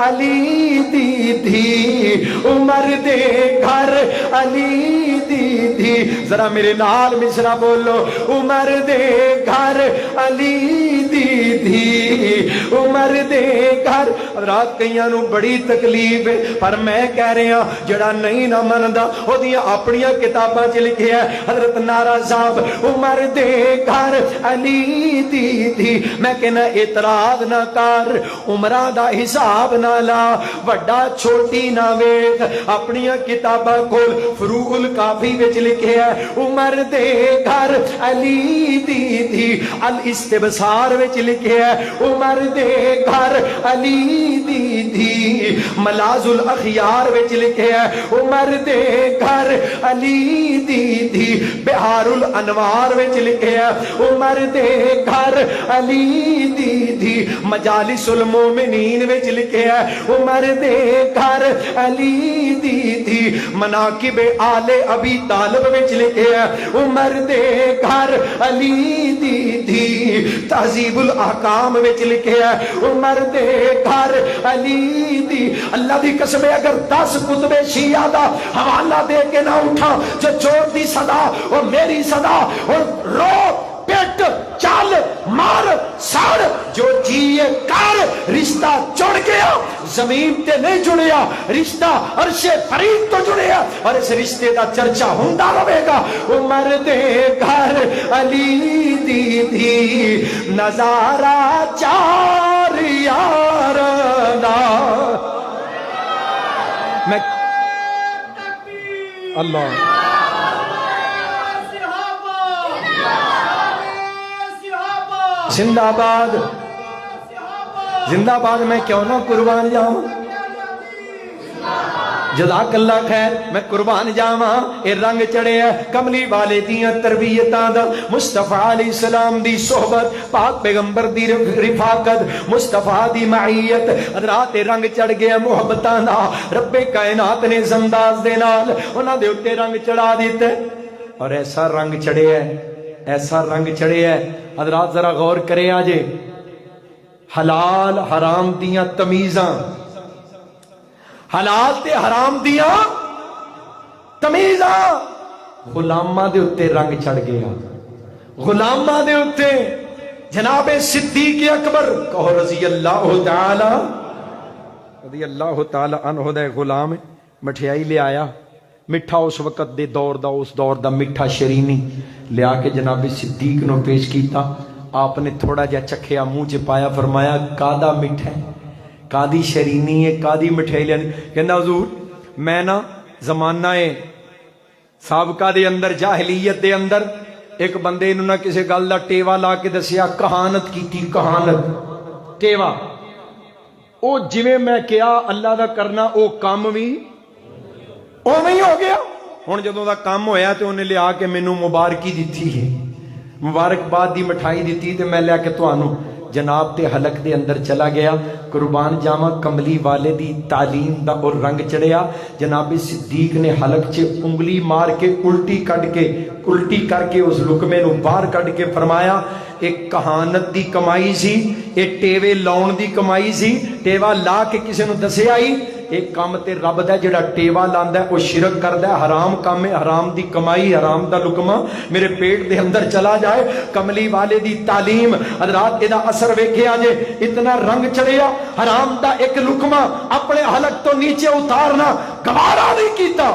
علی دی دھی، عمر دے گھر علی دی دھی۔ ذرا میرے نال مصرع بولو، عمر دے گھر علی دی دھی، عمر دے گھر۔ رات کئیاں نو بڑی تکلیف ہے، پر میں کہہ رہا جڑا نہیں نہ مندا او دیاں اپنیاں کتاباں چ لکھیا ہے حضرت نارا صاحب، عمر دے گھر علی دی دھی۔ میں کہنا اعتراض نہ کر، عمراں دا حساب نہ لا، وڈا چھوٹی نہ ویکھ، اپنیاں کتاباں کھول، فروع الکافی وچ لکھیا ہے عمر دے گھر علی دی دھی۔ الاستبصار وچ لکھیا ہے عمر دے گھر علی دی دھی۔ ملاذ الاخیار وچ لکھیا ہے عمر دے گھر علی دی دھی۔ بہار الانوار وچ لکھیا ہے عمر دے گھر علی دی دھی۔ مجالس المومنین وچ لکھیا ہے عمر دے گھر علی دی دھی۔ مناقب آل ابی طالب وچ لکھیا ہے عمر دے گھر علی دی دھی۔ تہذیب الاحکام وچ لکھیا ہے عمر دے گھر علی دی۔ اللہ دی قسم ہے اگر 10 کتب شیعہ دا حوالہ دے کے نہ اٹھا، جو چور دی صدا اور میری صدا اور رو پیٹ چال مار ساڑ جو جیے کار، رشتہ جڑ گیا زمین تے نہیں جڑیا، رشتہ عرش فرید تو جڑیا، اور اس رشتے دا چرچا ہوندا رہے گا۔ عمر دے گھر علی دی دھی، نظارہ چار یاراں دا۔ میں اللہ زندہ باد، زندہ باد۔ میں کیوں نہ قربان جاؤں، جزاک اللہ خیر، میں قربان جاواں۔ اے رنگ چڑھے ہے کملی والے دیاں تربیتاں دا، مصطفیٰ علیہ السلام دی صحبت، پاک پیغمبر دی رفاقت، مصطفیٰ دی معیت، حضرات رنگ چڑھ گیا محبتاں دا۔ رب کائنات نے زنداز دے نال انہاں دے اوتے رنگ چڑھا دیتے، اور ایسا رنگ چڑھے ہے، ایسا رنگ چڑھے ہے۔ حضرات ذرا غور کرے آجے، حلال حرام دیاں تمیزاں، حلال تے حرام دیاں تمیزاں، غلاماں دے اتے رنگ چڑھ گیا، غلاماں دے اتے۔ جناب صدیق اکبر کہو رضی اللہ تعالی رضی اللہ تعالی عنہ دا غلام مٹھائی لے آیا, میٹھا اس وقت دے دور دا, اس دور دا میٹھا شرینی لیا کے جناب صدیق نو پیش کیتا. آپ نے تھوڑا جا چکھیا, منہ چ پایا, فرمایا کادا میٹھا ہے, کادی شرینی ہے, کادی مٹھائی لینی. کہنا حضور میں نا زمانہ سابقہ دے اندر, جاہلیت دے اندر ایک بندے نو نہ کسی گل دا ٹیوا لا کے دسیا, کہانت کیتی, کہانت ٹیوا, او جویں میں کیا اللہ دا کرنا او کام بھی او نہیں ہو گیا. ہن جدوں دا کام ہویا تے انہیں لیا کے مینوں مبارکی دتی ہے, مبارکباد دی مٹھائی دتی, تے میں لیا کے تانوں جناب تے حلق دے اندر چلا گیا. قربان جاواں کملی والے دی تعلیم دا اور رنگ چڑھیا. جناب صدیق نے حلق چ انگلی مار کے الٹی کر کے اس لقمے نو باہر کڈ کے فرمایا ایک کہانت دی کمائی سی, ایک ٹیوے لاؤن دی کمائی سی. ٹیوا لا کے کسے نو دسیا ہی ایک کام تے رب دا جڑا ٹیوا لاندا ہے او شرک کردا ہے, حرام کام ہے, حرام دی کمائی, حرام دا لقمہ میرے پیٹ دے اندر چلا جائے. کملی والے دی تعلیم حضرات دا اثر ویکھیا جے, اتنا رنگ چڑھیا. حرام دا ایک لقمہ اپنے حلق تو نیچے اتارنا گوارا نہیں کیتا.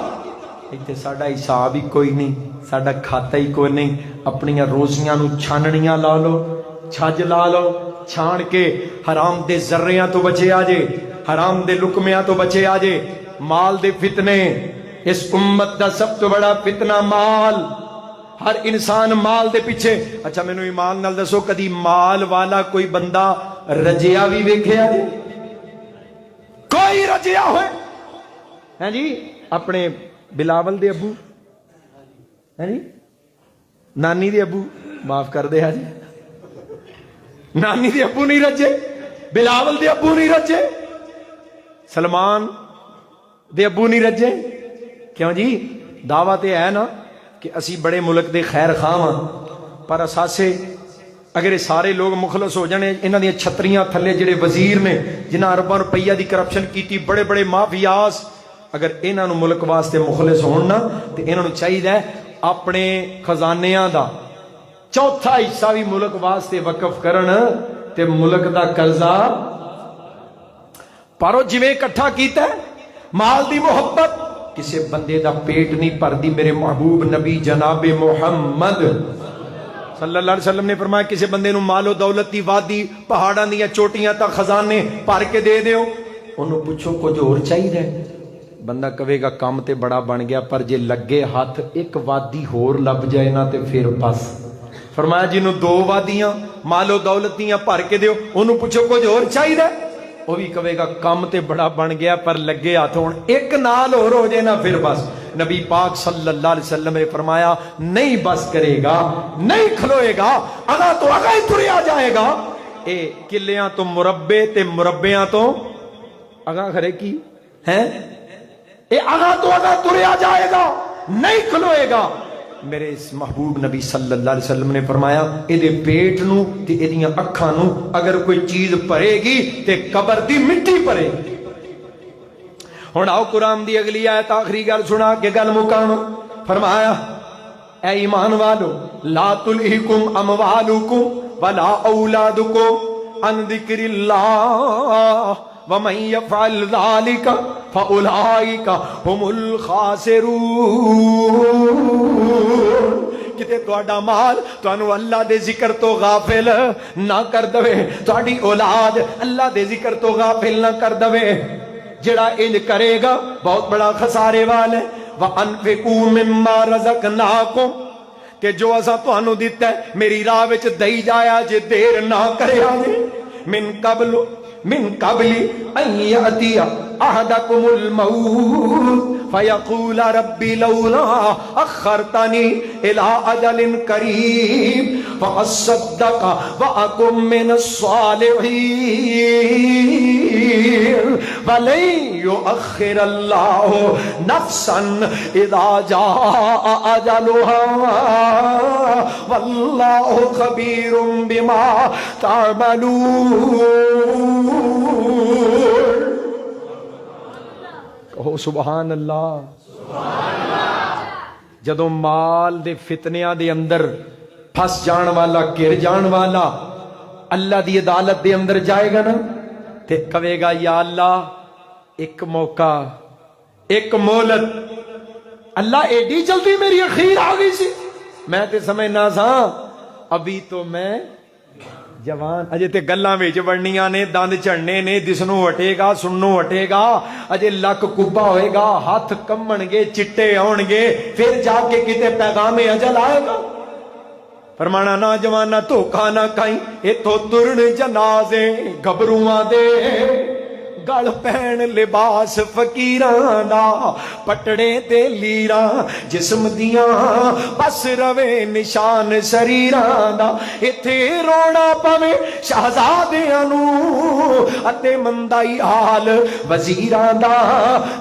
ایتھے ساڈا حساب ہی کوئی نہیں, ساڈا کھاتا ہی کوئی نہیں. اپنی روزیاں نو چھاننیاں لا لو, چھج لا لو, چھان کے حرام دے ذریاں تو بچے آجے, حرام دے لقمیاں تو بچے آجے. مال دے فتنے, اس امت دا سب تو بڑا فتنہ مال. ہر انسان مال دے پیچھے. اچھا مینوں ایمان نال دسو کدی مال والا کوئی بندہ رجیا بھی ویکھیا جی؟ کوئی رجیا ہوئے ہیں جی؟ اپنے بلاول دے ابو ہیں جی, نانی دے ابو معاف کر دے جی, نانی دے ابو نہیں رجے, بلاول دے ابو نہیں رجے, سلمان دے ابو نہیں رجے. کیوں جی؟ دعوت ہے نا کہ اسی بڑے ملک دے خیر خواہ ہاں, پر اساسے اگر یہ سارے لوگ مخلص ہو جانے, انہاں دی چھتریاں تھلے جڑے وزیر نے جنہاں ارباں روپیہ دی کرپشن کیتی, بڑے بڑے مافیاز, اگر انہاں نو ملک واسطے مخلص ہون نا تے انہاں نو چاہیے اپنے خزانیاں دا چوتھا حصہ بھی ملک واسطے وقف کرن تے ملک دا قرضہ. پر جویں اکٹھا کیتا ہے مال دی محبت, کسے بندے دا پیٹ نہیں پردی. میرے محبوب نبی جناب محمد صلی اللہ علیہ وسلم نے فرمایا کسے بندے نو مال و دولت دی وادی, پہاڑاں دیاں چوٹیاں تک خزانے بھر کے دے دیو, انہوں پوچھو کچھ اور چاہیے, بندہ کہے گا کام تے بڑا بن گیا, پر جے لگے ہاتھ ایک وادی ہور لب جائے نا تے پھر بس. فرمایا جنوں دو وادیاں مال و دولت دیاں بھر کے دیو, انہوں پوچھو کچھ اور چاہیے, وہ بھی کہے گا کام تے بڑا بن گیا, پر لگے ہاتھ ہون ایک نال اور ہو جائے نا پھر بس. نبی پاک صلی اللہ علیہ وسلم نے فرمایا نہیں بس کرے گا, نہیں کھلوئے گا, اگا تو اگا ہی تریا جائے گا. اے کلیاں تو مربے تے مربیاں تو اگا کھرے کی ہیں, اے اگا تو اگا تریا جائے گا, نہیں کھلوئے گا. میرے اس محبوب نبی صلی اللہ علیہ وسلم نے فرمایا اے دے پیٹ نو تے اے دیاں اکھاں نو اگر کوئی چیز پرے گی تے قبر دی مٹی پرے گی. ہن آؤ قرآن دی اگلی آیت آخری گل سنا کے گل مکان. فرمایا اے ایمان والو لا تلہکم اموالکم ولا اولادکم عن ذکر اللہ ومن يفعل ذلك فاولئک هم الخاسرون. کتے تہاڈا مال تانوں اللہ دے ذکر تو غافل نہ کر دے, تہاڈی اولاد اللہ دے ذکر تو غافل نہ کر دے. جڑا انج کرے گا بہت بڑا خسارے والا ہے. وانفقوا مما رزقناکم, کہ جو اساں تانوں دتا ہے میری راہ وچ دئی جایا جے, دیر نہ کریا جے. من قبل ان یاتی احدکم الموت فیقول ربی لولا اخرتنی الى اجل قریب فاصدق واکن من الصالحین ولن یؤخر اللہ نفسا اذا جاء اجلها واللہ خبیر بما تعملون. کہو سبحان اللہ. جدو مال دے فتنیاں دے اندر پھس جان والا, گر جان والا اللہ دی عدالت دے اندر جائے گا نا تے کہے گا یا اللہ ایک موقع ایک مہلت اللہ ایڈی جلدی میری اخیر آ گئی سی میں تے سمجھنا سا ابھی تو میں جوان اجے تے گلاں وچ وڑنیاں نے دند چڑھنے نے دسنوں ہٹے گا سننوں ہٹے گا اجے لک کبا ہوئے گا ہاتھ کمن گے چٹے آن گے پھر جا کے کتے پیغام اجل آئے گا فرمانا نہ جوانا دھوکا نہ کھائیں اتھوں ترن جنازے گھبروਆਂ دے گل پہن لباس فقیراں دا پٹڑے تے لیراں جسم دیاں بس روے نشان شریراں دا ایتھے رونا پوے شہزادیاں نوں اتے مندائی حال وزیراں دا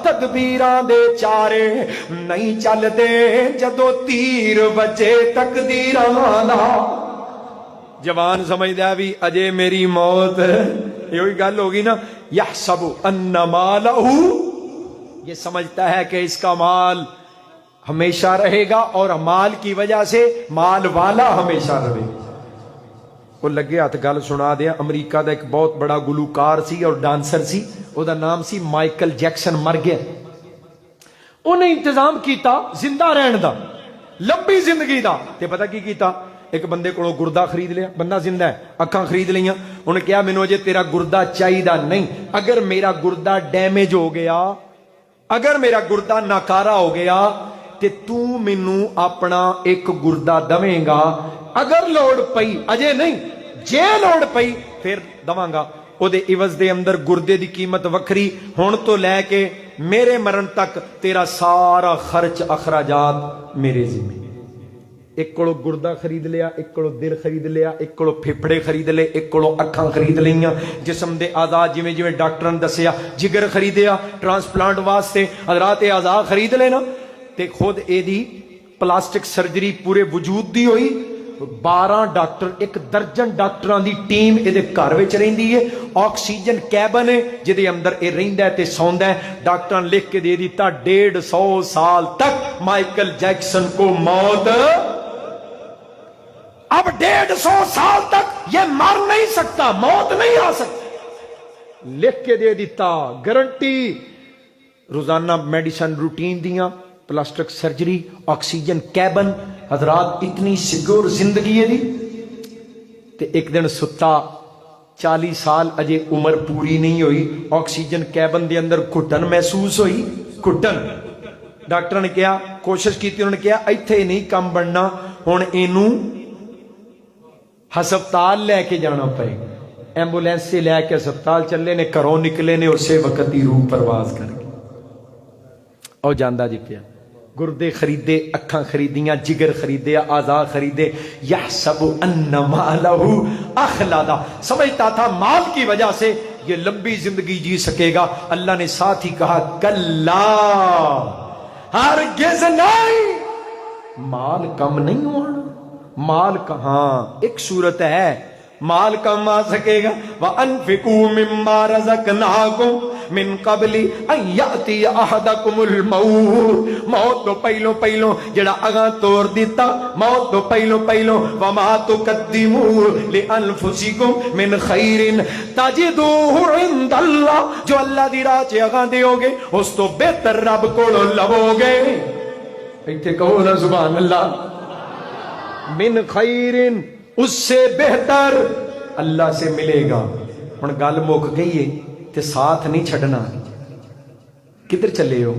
تدبیراں دے چارے نہیں چلدے جدو تیر وجے تقدیراں دا جوان سمجھدا بھی اجے میری موت یہی گل ہوگی نا یحسب ان مالہ یہ سمجھتا ہے کہ اس کا مال ہمیشہ رہے گا اور مال کی وجہ سے مال والا ہمیشہ رہے گا وہ لگے ہاتھ گل سنا دیا امریکہ دا ایک بہت بڑا گلوکار سی اور ڈانسر سی او دا نام سی مائیکل جیکسن مر گیا انہیں انتظام کیتا زندہ رہن دا لمبی زندگی دا تے پتہ کی کیتا ایک بندے کو گردہ خرید لیا بندہ زندہ ہے اکھاں خرید لیاں انہوں نے کہا مینوں اجے تیرا گردہ چاہیدا نہیں اگر میرا گردہ ڈیمیج ہو گیا اگر میرا گردہ ناکارا ہو گیا تے تو مینوں اپنا ایک گردہ دویں گا اگر لوڑ پئی اجے نہیں جے لوڑ پئی پھر دواں گا او دے عوض دے اندر گردے دی قیمت وکھری ہن تو لے کے میرے مرن تک تیرا سارا خرچ اخراجات میرے ذمہ ایک کولو گردہ خرید لیا ایک کولو دل خرید لیا ایک کولو پھپڑے خرید لے ایک کولو اکھاں خرید لیاں جسم دے اعضاء جویں جویں ڈاکٹراں نے دسیا جگر خریدیا ٹرانسپلانٹ واسطے حضرات اعضاء خرید لینا تے خود اے دی پلاسٹک سرجری پورے وجود دی ہوئی 12 ڈاکٹر ایک درجن ڈاکٹراں دی ٹیم اے دے گھر وچ رہندی ہے آکسیجن کیبن ہے جدے اندر اے رہندا ہے تے سوندا ہے ڈاکٹراں لکھ کے دے دیتا 150 سال تک مائیکل جیکسن کو موت اب 150 سال تک یہ مر نہیں سکتا موت نہیں آ سکتی لکھ کے دے دیتا گارنٹی روزانہ میڈیسن روٹین دیاں پلاسٹک سرجری آکسیجن کیبن حضرات اتنی سیکور زندگی ہے دی تے ایک دن ستا 40 سال اجے عمر پوری نہیں ہوئی آکسیجن کیبن دے اندر گھٹن محسوس ہوئی گھٹن ڈاکٹر نے کہا کوشش کی انہوں نے کہا ایتھے نہیں کم بننا ہن اینوں ہسپتال لے کے جانا پڑے ایمبولینس سے لے کے ہسپتال چلے نے گھروں نکلے نے اسی وقت ہی روح پرواز کر گئی او جاندا جی پیا گردے خریدے اکھاں خریدیاں جگر خریدے اعضاء خریدے یحسب ان مالہ اخلدا سمجھتا تھا مال کی وجہ سے یہ لمبی زندگی جی سکے گا اللہ نے ساتھ ہی کہا کلا ہرگز نہیں مال کم نہیں ہونا مال کہاں ایک صورت ہے مال کم آ سکے گا وَأَنفِقُوا مِمَّا رَزَقْنَاكُمْ من قبل ان یاتی احدکم الموت موت تو پہلو جڑا اگاں توڑ دیتا موت تو پہلو وما تقدموا لانفسکم من خیر تجدوه عند اللہ جو اللہ دی راہ چ اگاں دیو گے اس تو بہتر رب کولوں لو گے ایتھے کہو نا سبحان اللہ من خیر اس سے بہتر اللہ سے ملے گا ہن گل مک گئی ہے تے ساتھ نہیں چھڑنا کدھر چلے ہو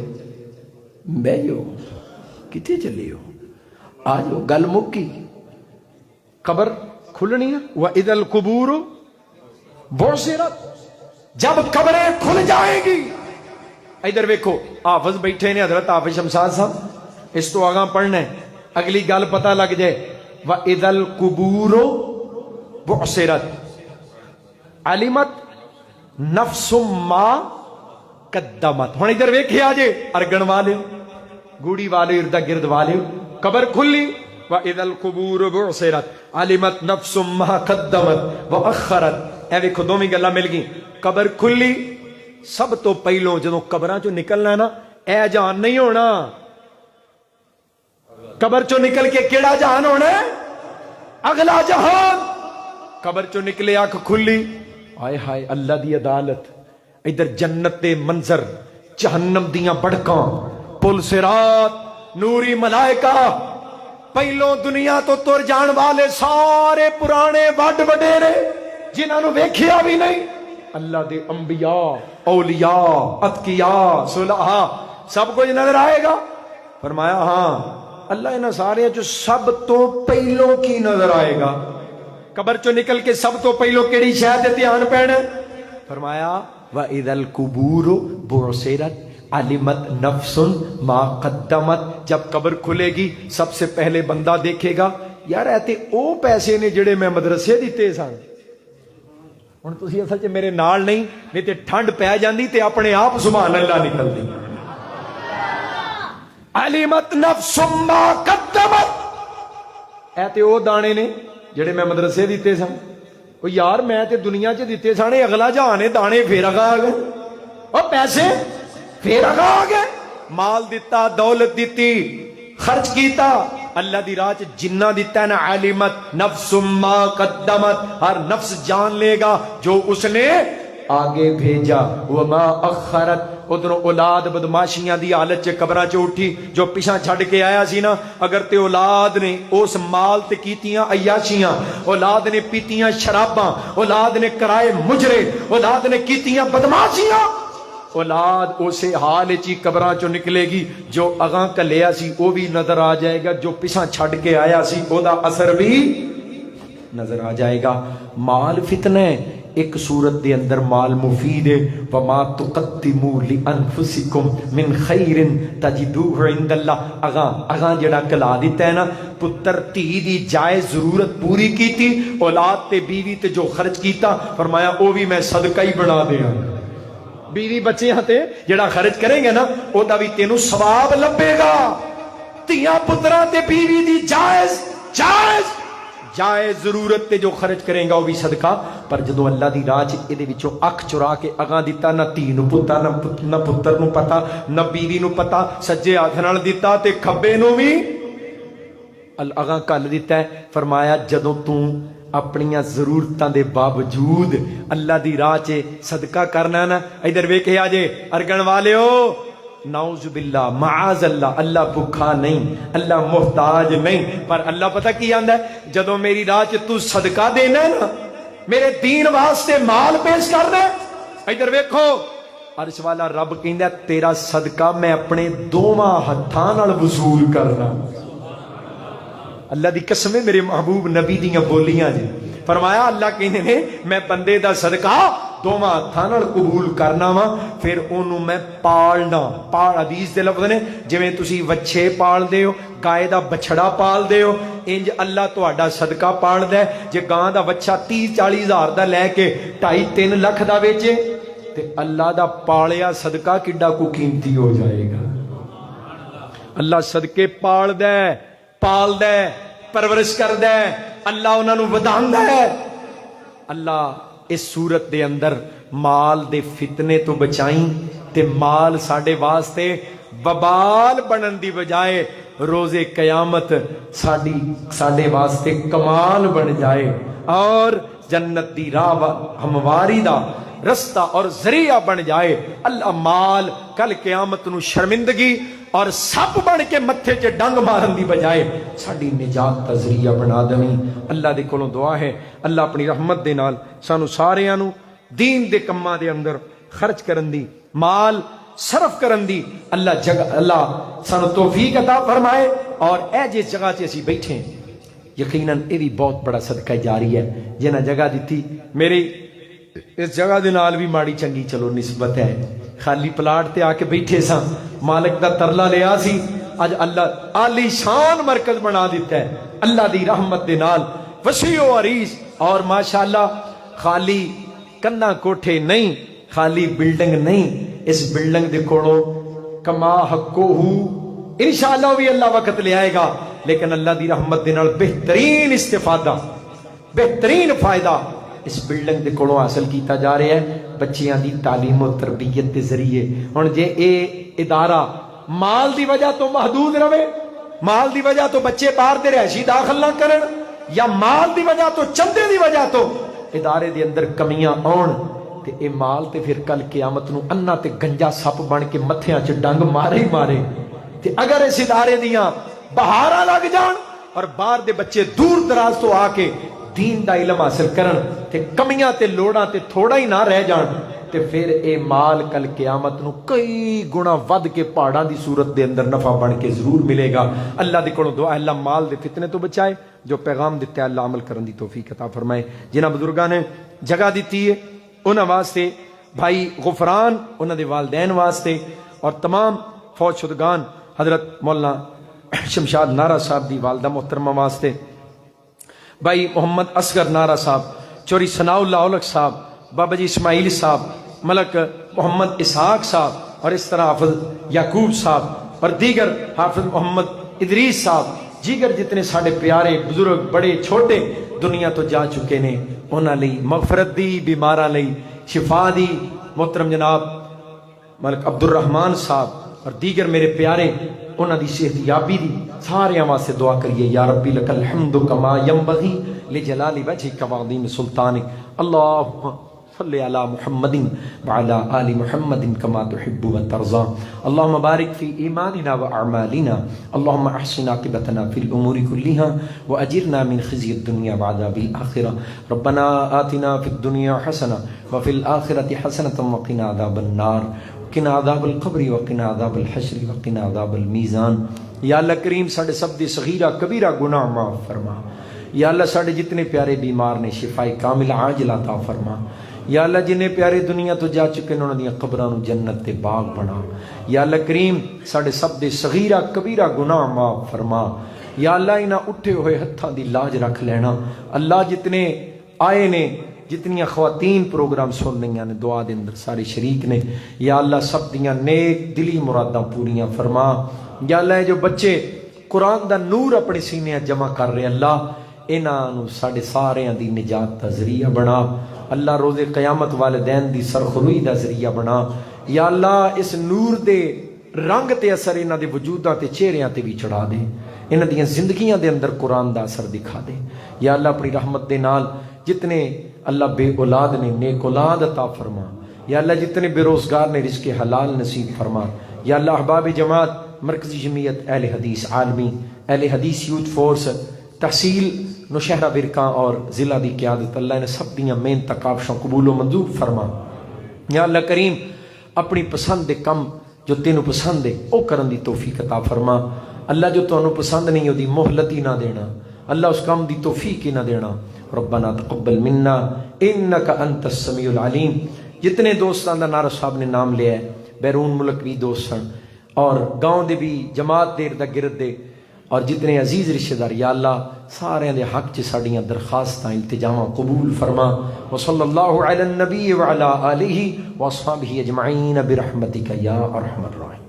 بیو کتے چلے ہو آجو گل مکی قبر کھلنی ہے وَإِذَا الْقُبُورُ بُعْثِرَتْ جب قبریں کھل جائیں گی ادھر ویکھو حافظ بیٹھے نے حضرت حافظ شمساد صاحب اس تو آگاں پڑھنا ہے اگلی گل پتہ لگ جائے وَإِذَا الْقُبُورُ بُعْثِرَتْ علمت نفس ما قدمت ہن ادھر ویکھیا جے ارگن والے گوڑی والے ارد گرد والے قبر کھلی واذا القبور بعثرت علمت نفس ما قدمت واخرت اے ویکھو دوویں گلاں مل گئی قبر کھلی سب تو پہلو جدوں قبراں چوں نکلنا ہے نا اے جہان نہیں ہونا قبر چوں نکل کے کیڑا جہان ہونا ہے اگلا جہان قبر چوں نکلے اکھ کھلی ہائے ہائے اللہ دی عدالت ادھر جنت دے منظر، جہنم دیاں بڑکاں، پل صراط، نوری ملائکہ، پہلوں دنیا تو تر جان والے سارے پرانے وڈ وڈیرے جنہاں نو ویکھیا بھی نہیں، اللہ دے انبیاء، اولیاء، اتقیاء، صلحاء، سب کچھ نظر آئے گا۔ فرمایا ہاں اللہ انہاں سارے جو سب تو پہلوں کی نظر آئے گا، قبر چو نکل کے سب تو پہلوں کیڑی شے تے دھیان پینا؟ فرمایا وَإِذَا الْقُبُورُ بُعْثِرَتْ عَلِمَتْ نَفْسٌ مَا قَدَّمَتْ، جب قبر کھلے گی سب سے پہلے بندہ دیکھے گا یار ایتے او پیسے نے جڑے میں مدرسے دیتے سن، ہن تسی اصل چ میرے نال نہیں تے ٹھنڈ پی جاندی تے اپنے آپ سبحان اللہ نکلدی۔ عَلِمَتْ نَفْسٌ مَا قَدَّمَتْ، ایتے او دانے نے جڑے میں مدرسے دیتے سن، او یار میں تے دنیا چ دیتے سن، اگلا جہان ہے دانے پھر اگا آ گئے، او پیسے پھر اگا آ گئے، مال دیتا، دولت دیتی، خرچ کیتا، اللہ دی راہ چ جنہ دیتا ہے نا، علمت نفس ما قدمت، ہر نفس جان لے گا جو اس نے آگے بھیجا، وما اخرت، ادھر اولاد بدماشیاں دی حالت چ قبراں چ اٹھی، جو پیچھا چھڈ کے آیا سی نا، اگر تے اولاد نے اس مال تے کیتیاں عیاشیاں، اولاد نے پیتیاں شراباں، اولاد نے کرائے مجرے، اولاد نے کیتیاں بدماشیاں، اولاد اسے حال چی قبراں چو نکلے گی، جو اگاں کلیا سی وہ بھی نظر آ جائے گا، جو پیچھا چھڈ کے آیا سی او دا اثر بھی نظر آ جائے گا۔ مال فتنہ ہے، ایک صورت دے اندر مال مفید ہے، وما تقدموا لانفسکم من خیر تجدوہ عند اللہ، اگاں جڑا کلا دیتا ہے نا، پتر تھی دی جائز ضرورت پوری کیتی، اولاد تے بیوی تے جو خرچ کیتا، فرمایا او بھی میں صدقہ ہی بنا دیاں، بیوی بچے ہاتے جڑا خرچ کریں گے نا او دا بھی تینوں ثواب لبے گا، تیاں پتراں تے بیوی دی جائز ضرورت تے جو خرچ کریں گا وہ بھی صدقہ۔ پر جدو اللہ دی راہ چ اے دے وچوں اکھ چرا کے اگاں دیتا، نہ تھی نو پتا، نہ پتر نو پتا، نہ بیوی نو پتا، سجے ہاتھ نال دیتا تے کھبے نو بھی اگاں کل دیتا ہے۔ فرمایا جدو تو اپنیاں ضرورتاں دے باوجود اللہ دی راہ چ صدقہ کرنا نا، ادھر ویکھیا جے ارگن والیو، نعوذ باللہ معاذ اللہ، اللہ بھکھا نہیں، اللہ محتاج نہیں، پر اللہ پتہ کی آندا ہے جدوں میری راہ چ تو صدقہ دینا ہے نا، میرے دین واسطے مال پیش کرنا ہے، ادھر ویکھو عرش والا رب کہندا تیرا صدقہ میں اپنے دوواں ہتھاں نال وصول کرنا۔ اللہ دی قسم ہے میرے محبوب نبی دیاں بولیاں جی، فرمایا اللہ کہندے نے میں بندے دا صدقہ دوواں ہتھاں نال قبول کرنا وا، پھر اونوں میں پالنا، پال حدیث دے لفظ نے جویں تسی وچھے پال دے ہو، گائے دا بچھڑا پال دے ہو، انج اللہ تہاڈا صدقہ پالدا ہے۔ جے گاں دا بچہ 30-40 ہزار دا لے کے 2.5-3 لاکھ دا ویچے تے اللہ دا پالیا صدقہ کڈا کو قیمتی ہو جائے گا۔ اللہ صدقے پالدا ہے، پالدا ہے، پرورش کردا ہے، اللہ انہاں نوں وداندا ہے۔ اللہ اس صورت دے اندر مال دے فتنے تو بچائیں تے مال ساڈے واسطے وبال بنن دی بجائے روز قیامت ساڈے واسطے کمال بن جائے، اور جنت دی راہ ہمواری دا رستہ اور ذریعہ بن جائے۔ اللہ مال کل قیامت نو شرمندگی اور سب بن کے متھے چ ڈنگ مارن دی بجائے ساڈی نجات دا ذریعہ بنا دیں۔ اللہ دے کولوں دعا ہے اللہ اپنی رحمت دے نال سانو ساریاں نو دین دے کماں دے اندر خرچ کرن دی، مال صرف کرن دی اللہ سانو توفیق عطا فرمائے، اور اے جس جگہ چ اسی بیٹھے یقیناً یہ بھی بہت بڑا صدقہ جاری ہے۔ جنہ جگہ دیتی میری اس جگہ دے نال بھی ماڑی چنگی چلو نسبت ہے، خالی پلاٹ تے آ کے بیٹھے سا، مالک دا ترلا لیا سی، اج اللہ عالی شان مرکز بنا دیتا ہے اللہ دی رحمت دے نال، وسیع و عریض، اور ماشاءاللہ خالی کنا کوٹھے نہیں، خالی بلڈنگ نہیں، اس بلڈنگ دے کولوں کما حقو انشاءاللہ بھی اللہ وقت لے آئے گا، لیکن اللہ دی رحمت دے نال بہترین استفادہ، بہترین فائدہ اس بلڈنگ دے کولوں حاصل کیتا جا رہا ہے بچیاں دی تعلیم و تربیت دے ذریعے۔ ہن جے اے ادارہ مال دی وجہ تو محدود رہے، مال دی وجہ تو بچے باہر دے رہائشی داخل نہ کرن، یا مال دی وجہ تو چندے دی وجہ تو ادارے دے اندر کمیاں آن، تے اے مال تے پھر کل قیامت نو انا تے گنجا سپ بن کے متھیاں چ ڈنگ مارے ہی مارے تے اگر اس ادارے دیاں بہاراں لگ جان اور باہر دے بچے دور دراز تو آ کے دین دا علم حاصل کرن تے کمیاں تے لوڑاں تے تھوڑا ہی نہ رہ جان تے پھر اے مال کل قیامت نو کئی گنا ود کے پہاڑاں دی صورت دے اندر نفع بن کے ضرور ملے گا. اللہ دے کولوں دعا اللہ مال دے فتنے تو بچائے, جو پیغام دیتا ہے اللہ عمل کرن دی توفیق عطا فرمائے. جنہاں بزرگاں نے جگہ دیتی ہے انہاں واسطے, بھائی غفران انہاں دے والدین واسطے, اور تمام فوج شدگان حضرت مولانا شمشاد نارا صاحب دی والدہ محترمہ واسطے, بھائی محمد اصغر نارا صاحب, چوری ثناء اللہ اولک صاحب, بابا جی اسماعیل صاحب, ملک محمد اسحاق صاحب, اور اس طرح حافظ یعقوب صاحب اور دیگر حافظ محمد ادریس صاحب, دیگر جتنے ساڑے پیارے بزرگ بڑے چھوٹے دنیا تو جا چکے نے, انہاں لئی مغفرت دی, بیماراں لئی شفا دی. محترم جناب ملک عبد الرحمان صاحب اور دیگر میرے پیارے انہاں دی صحت یابی دی سارے واسطے دعا کریے. یا ربی لک الحمد کما ینبغی لجلال وجهک وعظیم سلطانک. اللہم صلی علی محمد وعلی آل محمد کما تحب وترضى. اللهم بارک فی ایماننا واعمالنا. اللهم احسن عاقبتنا فی الامور كلها واجرنا من خزي الدنيا وعذاب الاخره. ربنا آتنا فی الدنيا حسنه وفي الاخره حسنه وقنا عذاب النار. قنا عذاب القبر وقنا عذاب الحشر وقنا عذاب الميزان. یا اللہ کریم ساڑے سب دی صغیرہ کبیرہ گناہ معاف فرما. یا اللہ ساڑے جتنے پیارے بیمار نے شفاء کامل عاجل عطا فرما. یا اللہ جنہیں پیارے دنیا تو جا چکے انہوں نے قبراں نو جنت دے باغ بنا. یا اللہ کریم ساڑے سب دے صغیرہ کبیرہ گناہ معاف فرما. یا اللہ انہاں اٹھے ہوئے ہتھاں دی لاج رکھ لینا. اللہ جتنے آئے نے, جتنی خواتین پروگرام سن رہی نے دعا دے اندر سارے شریک نے, یا اللہ سب دیاں نیک دلی مراداں پوریاں فرما. یا اللہ جو بچے قرآن دا نور اپنے سینے جمع کر رہے, اللہ انہاں نو ساڑے سارے دی نجات دا ذریعہ بنا. اللہ روز قیامت والدین دی سرخروئی دا ذریعہ بنا. یا اللہ اس نور دے رنگ تے اثر انہاں دے وجوداں تے چہریاں تے بھی چڑھا دے, انہاں دیاں زندگیاں دے اندر قرآن دا اثر دکھا دے. یا اللہ اپنی رحمت دے نال جتنے اللہ بے اولاد نے نیک اولاد عطا فرما. یا اللہ جتنے بے روزگار نے رزق حلال نصیب فرما. یا اللہ احباب جماعت مرکزی جمعیت اہل حدیث عالمی, اہل حدیث یوتھ فورس, تحصیل نوشہرہ برکاں اور ضلع دی قیادت, اللہ نے سب دیاں محنت کاوشاں قبول و منظور فرما. یا اللہ کریم اپنی پسند دے کم جو تینوں پسند ہے او کرن دی توفیق عطا فرما. اللہ جو تانوں پسند نہیں ہو دی مہلت ہی نہ دینا, اللہ اس کام دی توفیق ہی نہ دینا. ربنا تقبل منا انک انت السمیع العلیم. جتنے دوستان دا نعرہ صاحب نے نام لیا ہے, بیرون ملک بھی دوست ہیں اور گاؤں دے بھی جماعت دیر دا گرد دے, اور جتنے عزیز رشتہ دار, یا اللہ سارے دے حق چ ساڈیاں درخواستاں التجاواں قبول فرما. وصلی اللہ علی النبی وعلی آلہ واصحابہ اجمعین برحمتک یا ارحم الراحمین.